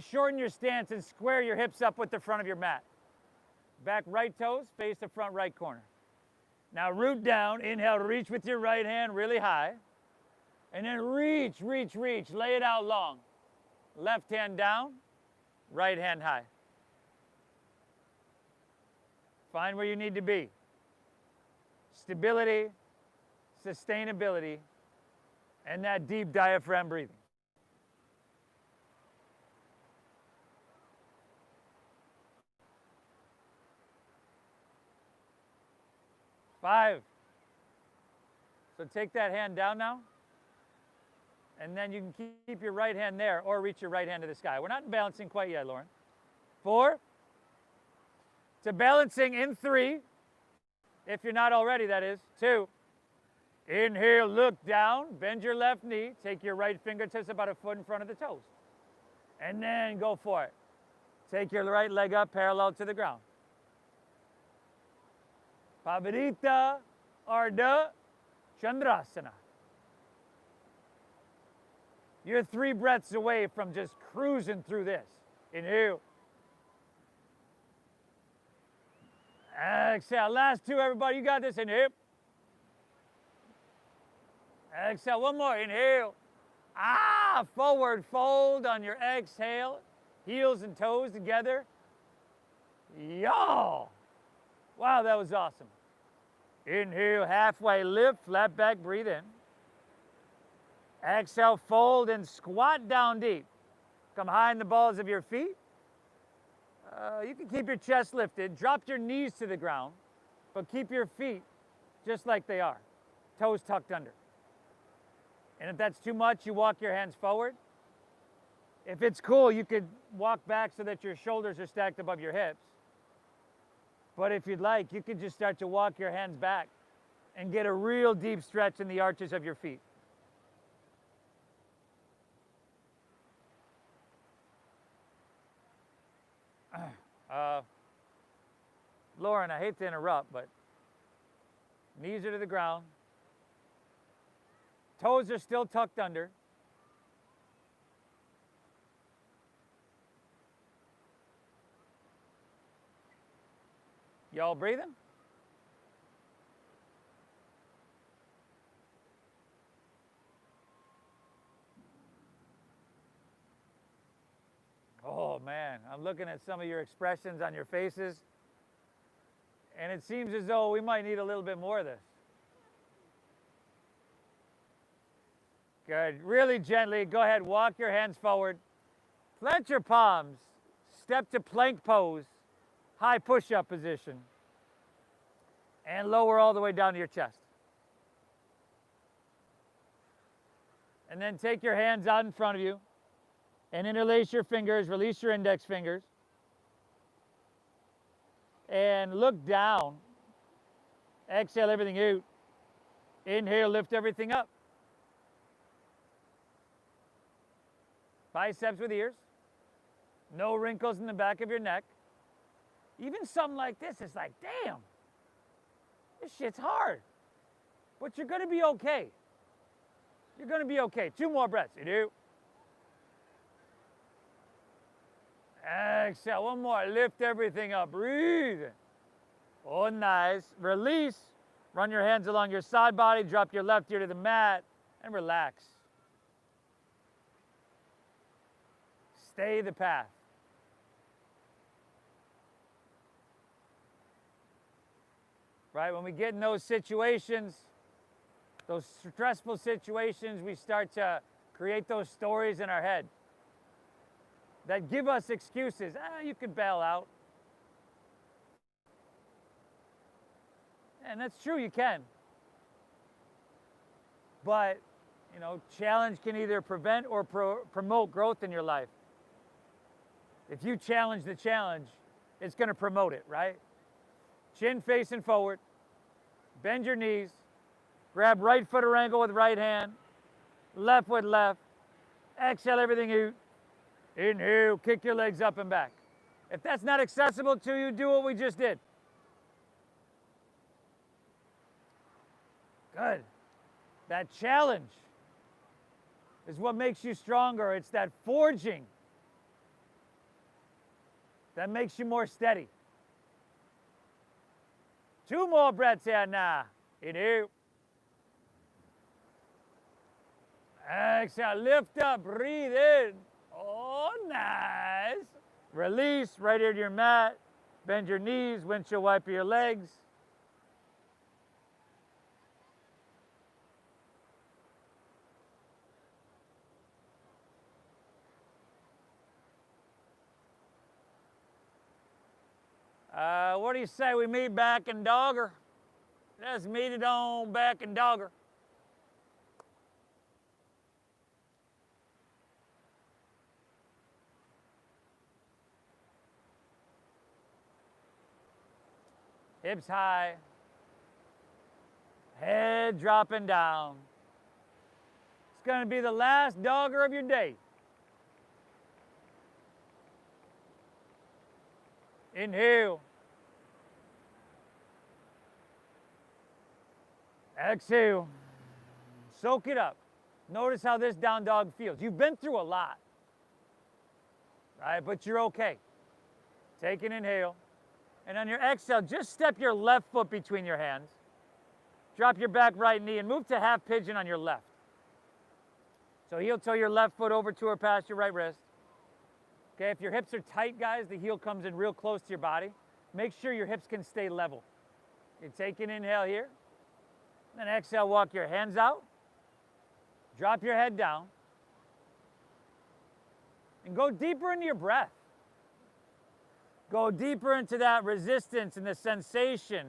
Shorten your stance and square your hips up with the front of your mat. Back right toes, face the front right corner. Now root down. Inhale, reach with your right hand really high. And then reach, reach, reach. Lay it out long. Left hand down, right hand high. Find where you need to be. Stability, sustainability, and that deep diaphragm breathing. Five. So take that hand down now. And then you can keep your right hand there or reach your right hand to the sky. We're not balancing quite yet, Lauren. 4. To balancing in 3. If you're not already, that is. 2. Inhale, look down, bend your left knee, take your right fingertips about a foot in front of the toes. And then go for it. Take your right leg up parallel to the ground. Pavarita Ardha Chandrasana. You're 3 breaths away from just cruising through this. Inhale. Exhale. Last 2, everybody. You got this. Inhale. Exhale. 1 more. Inhale. Forward fold on your exhale. Heels and toes together. Y'all. Wow, that was awesome. Inhale. Halfway lift. Flat back. Breathe in. Exhale, fold and squat down deep. Come high in the balls of your feet. You can keep your chest lifted. Drop your knees to the ground, but keep your feet just like they are. Toes tucked under. And if that's too much, you walk your hands forward. If it's cool, you could walk back so that your shoulders are stacked above your hips. But if you'd like, you could just start to walk your hands back and get a real deep stretch in the arches of your feet. Lauren, I hate to interrupt, but knees are to the ground. Toes are still tucked under. Y'all breathing? Oh man, I'm looking at some of your expressions on your faces, and it seems as though we might need a little bit more of this. Good. Really gently, go ahead, walk your hands forward. Plant your palms. Step to plank pose, high push-up position, and lower all the way down to your chest. And then take your hands out in front of you and interlace your fingers, release your index fingers, and look down. Exhale everything out. Inhale, lift everything up. Biceps with ears. No wrinkles in the back of your neck. Even something like this is like, damn, this shit's hard. But you're going to be okay. You're going to be okay. 2 more breaths. You do. Exhale. 1 more. Lift everything up. Breathe. Oh, nice. Release. Run your hands along your side body. Drop your left ear to the mat and relax. Stay the path. Right? When we get in those situations, those stressful situations, we start to create those stories in our head that give us excuses. You could bail out. And that's true, you can. But, you know, challenge can either prevent or promote growth in your life. If you challenge the challenge, it's going to promote it, right? Chin facing forward, bend your knees, grab right foot or ankle with right hand, left with left, exhale everything out, inhale, kick your legs up and back. If that's not accessible to you, do what we just did. Good. That challenge is what makes you stronger. It's that forging that makes you more steady. 2 more breaths here now. Inhale. Exhale, lift up, breathe in. Oh, nice. Release, right here to your mat. Bend your knees, windshield wiper your legs. What do you say we meet back in Dogger? Let's meet it on back in Dogger. Hips high, head dropping down. It's going to be the last Dogger of your day. Inhale. Exhale. Soak it up. Notice how this down dog feels. You've been through a lot, right? But you're okay. Take an inhale. And on your exhale, just step your left foot between your hands. Drop your back right knee and move to half pigeon on your left. So heel toe your left foot over to or past your right wrist. Okay, if your hips are tight, guys, the heel comes in real close to your body. Make sure your hips can stay level. You take an inhale here. Then exhale, walk your hands out. Drop your head down. And go deeper into your breath. Go deeper into that resistance and the sensation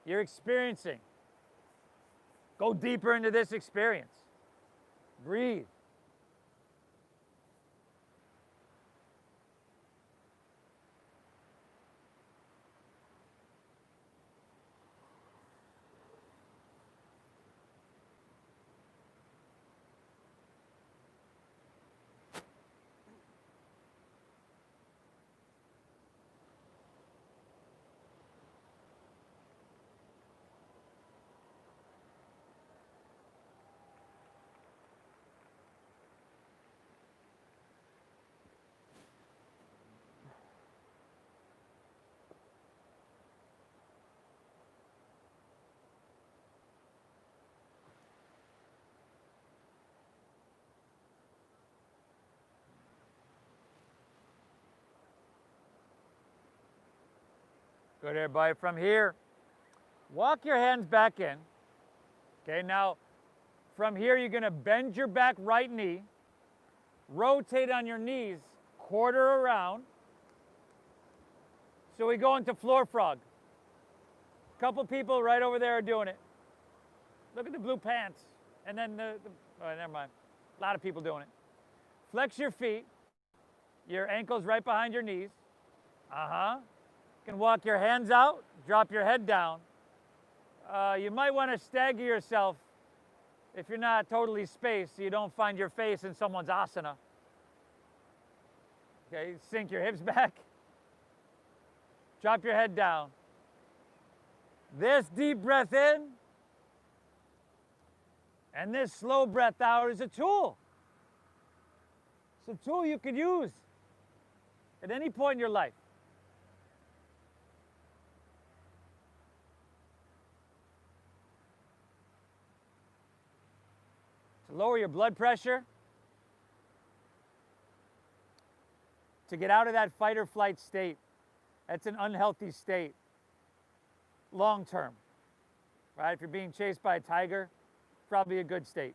you're experiencing. Go deeper into this experience. Breathe. Good, everybody. From here, walk your hands back in. Okay, now from here, you're going to bend your back right knee, rotate on your knees, quarter around. So we go into floor frog. A couple people right over there are doing it. Look at the blue pants. And then oh, never mind. A lot of people doing it. Flex your feet. Your ankles right behind your knees. You can walk your hands out, drop your head down. You might want to stagger yourself if you're not totally spaced so you don't find your face in someone's asana. Okay, sink your hips back. Drop your head down. This deep breath in and this slow breath out is a tool. It's a tool you could use at any point in your life. To lower your blood pressure, to get out of that fight or flight state. That's an unhealthy state, long term, right? If you're being chased by a tiger, probably a good state.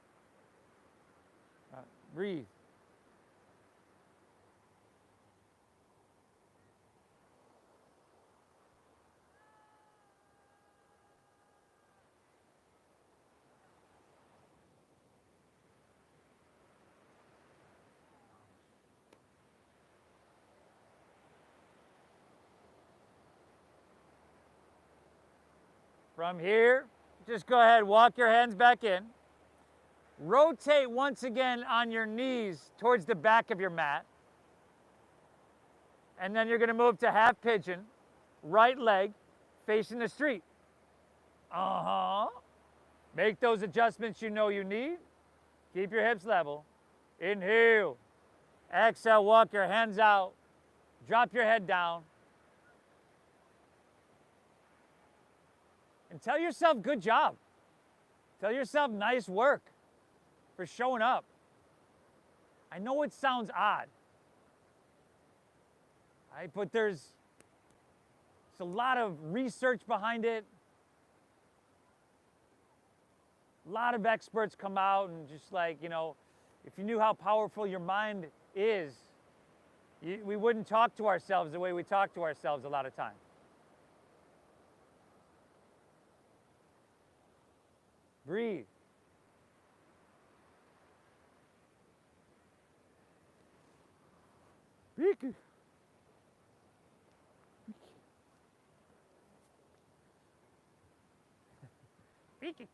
Breathe. From here, just go ahead, walk your hands back in. Rotate once again on your knees towards the back of your mat. And then you're going to move to half pigeon, right leg facing the street. Make those adjustments you know you need. Keep your hips level. Inhale. Exhale, walk your hands out. Drop your head down. And tell yourself, good job. Tell yourself, nice work for showing up. I know it sounds odd, right? But there's a lot of research behind it. A lot of experts come out and just like, you know, if you knew how powerful your mind is, we wouldn't talk to ourselves the way we talk to ourselves a lot of times. Breathe. Vicky. Vicky.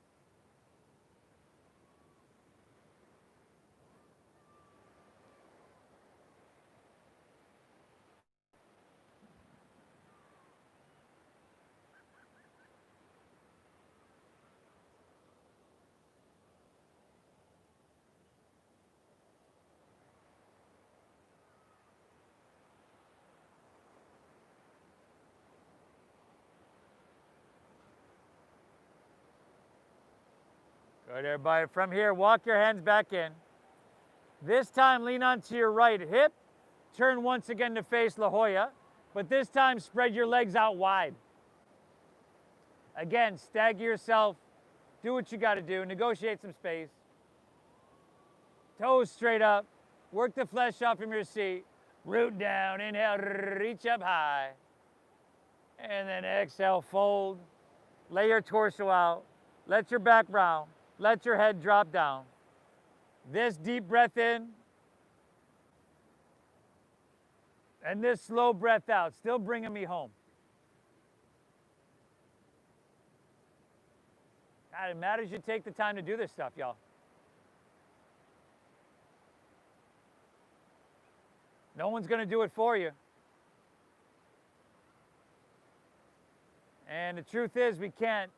Good, everybody. From here, walk your hands back in. This time, lean onto your right hip. Turn once again to face La Jolla, but this time, spread your legs out wide. Again, stagger yourself. Do what you got to do. Negotiate some space. Toes straight up. Work the flesh off from your seat. Root down. Inhale, reach up high. And then exhale, fold. Lay your torso out. Let your back round. Let your head drop down. This deep breath in. And this slow breath out. Still bringing me home. God, it matters you take the time to do this stuff, y'all. No one's going to do it for you. And the truth is, we can't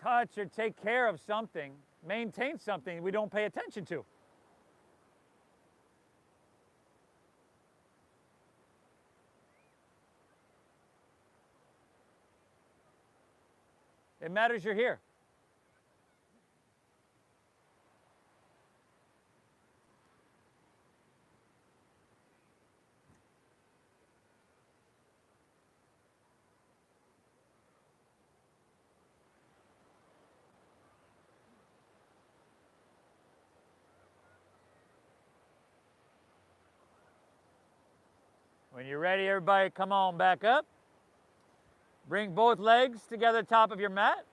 touch or take care of something, maintain something we don't pay attention to. It matters you're here. When you're ready, everybody, come on back up. Bring both legs together top of your mat.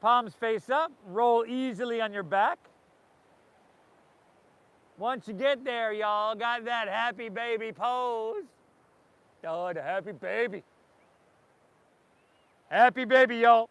Palms face up. Roll easily on your back. Once you get there, y'all, got that happy baby pose. Oh, the happy baby. Happy baby, y'all.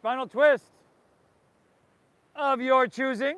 Spinal twist of your choosing.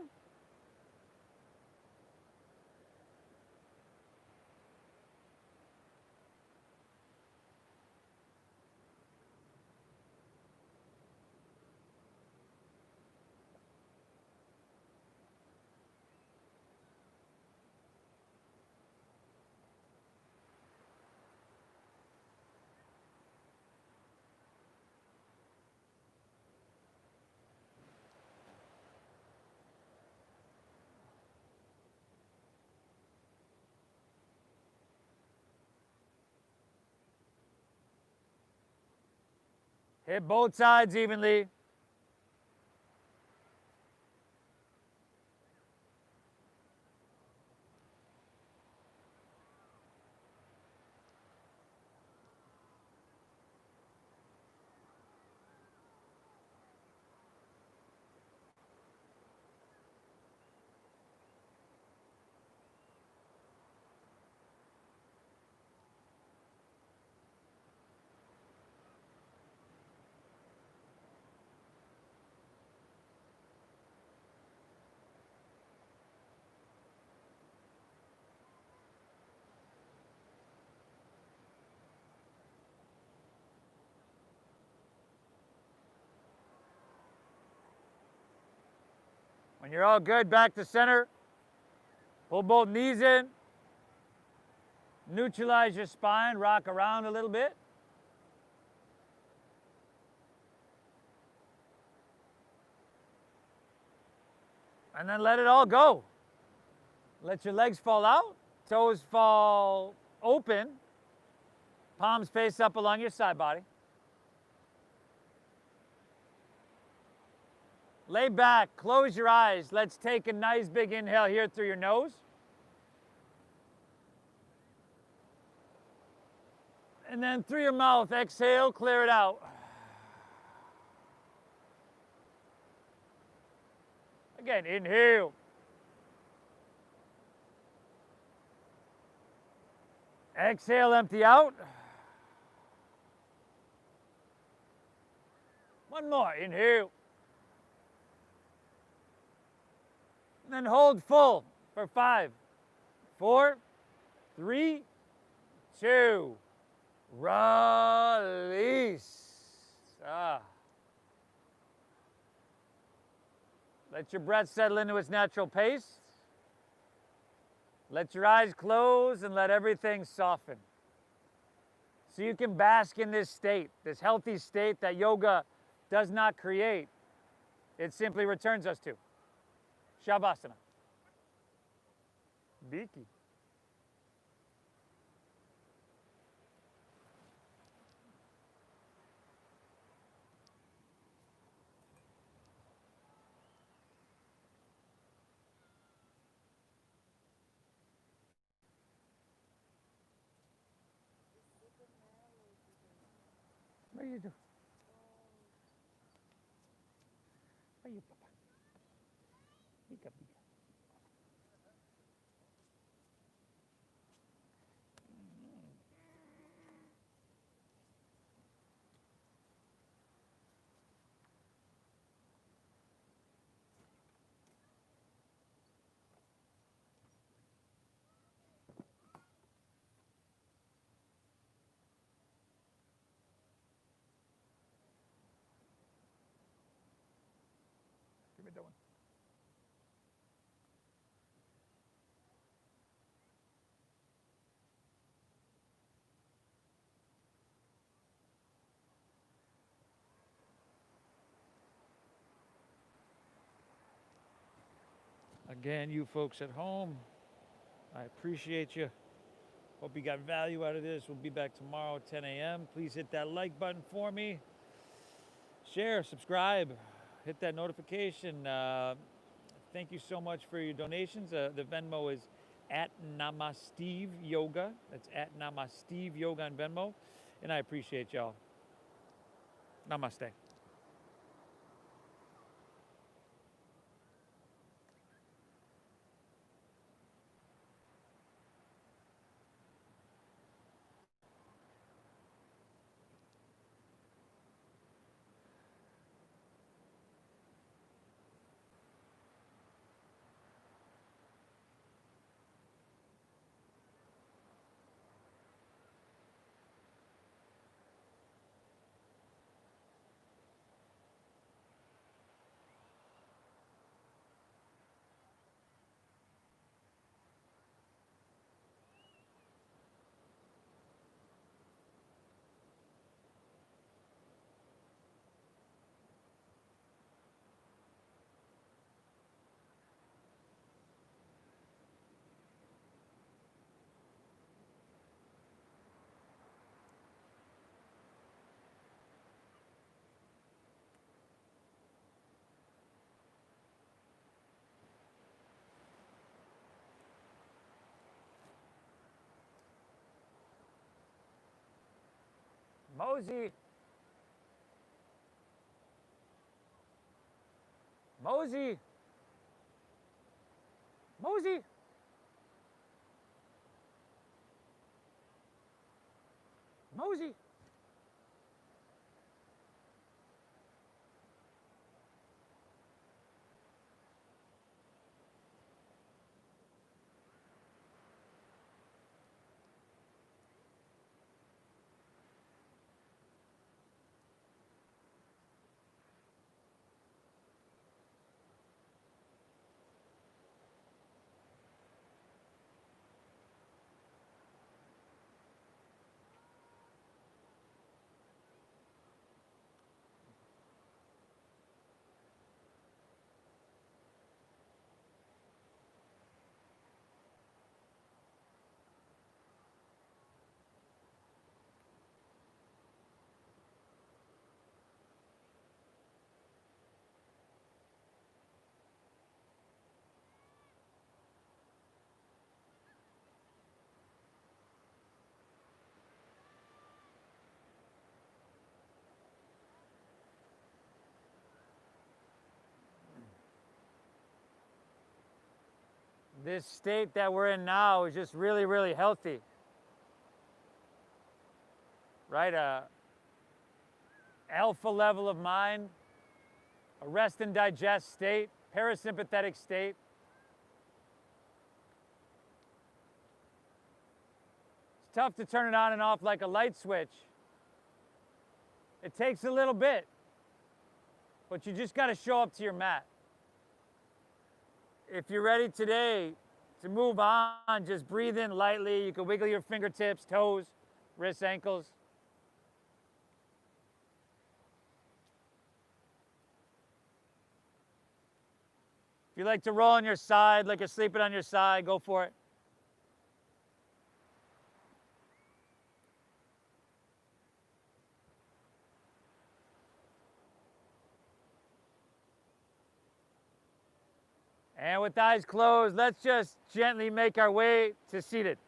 Hit both sides evenly. When you're all good, back to center. Pull both knees in. Neutralize your spine, rock around a little bit. And then let it all go. Let your legs fall out, toes fall open, palms face up along your side body. Lay back, close your eyes. Let's take a nice big inhale here through your nose. And then through your mouth, exhale, clear it out. Again, inhale. Exhale, empty out. One more, inhale. And then hold full for 5, 4, 3, 2. Release. Let your breath settle into its natural pace. Let your eyes close and let everything soften. So you can bask in this state, this healthy state that yoga does not create. It simply returns us to. Shavasana. Biki. What are you doing? What are you, Papa? Pika, pika. Give me that one. Again, you folks at home, I appreciate you. Hope you got value out of this. We'll be back tomorrow at 10 a.m. Please hit that like button for me. Share, subscribe, hit that notification. Thank you so much for your donations. The Venmo is at Namasteve Yoga. That's at Namasteve Yoga on Venmo. And I appreciate y'all. Namaste. Mosey. Mosey. Mosey. Mosey. This state that we're in now is just really, really healthy. Right? A alpha level of mind, a rest and digest state, parasympathetic state. It's tough to turn it on and off like a light switch. It takes a little bit, but you just got to show up to your mat. If you're ready today to move on, just breathe in lightly. You can wiggle your fingertips, toes, wrists, ankles. If you like to roll on your side, like you're sleeping on your side, go for it. And with eyes closed, let's just gently make our way to seated.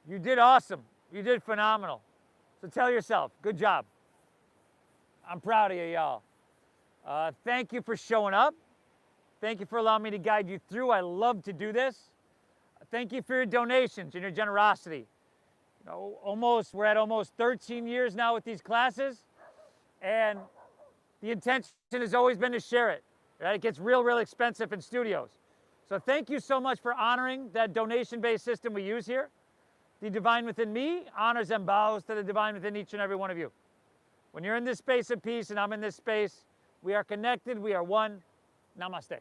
You did awesome. You did phenomenal. So tell yourself, good job. I'm proud of you, y'all. Thank you for showing up. Thank you for allowing me to guide you through. I love to do this. Thank you for your donations and your generosity. You know, we're at almost 13 years now with these classes, and the intention has always been to share it. Right? It gets real, real expensive in studios. So thank you so much for honoring that donation-based system we use here. The divine within me honors and bows to the divine within each and every one of you. When you're in this space of peace and I'm in this space, we are connected, we are one. Namaste.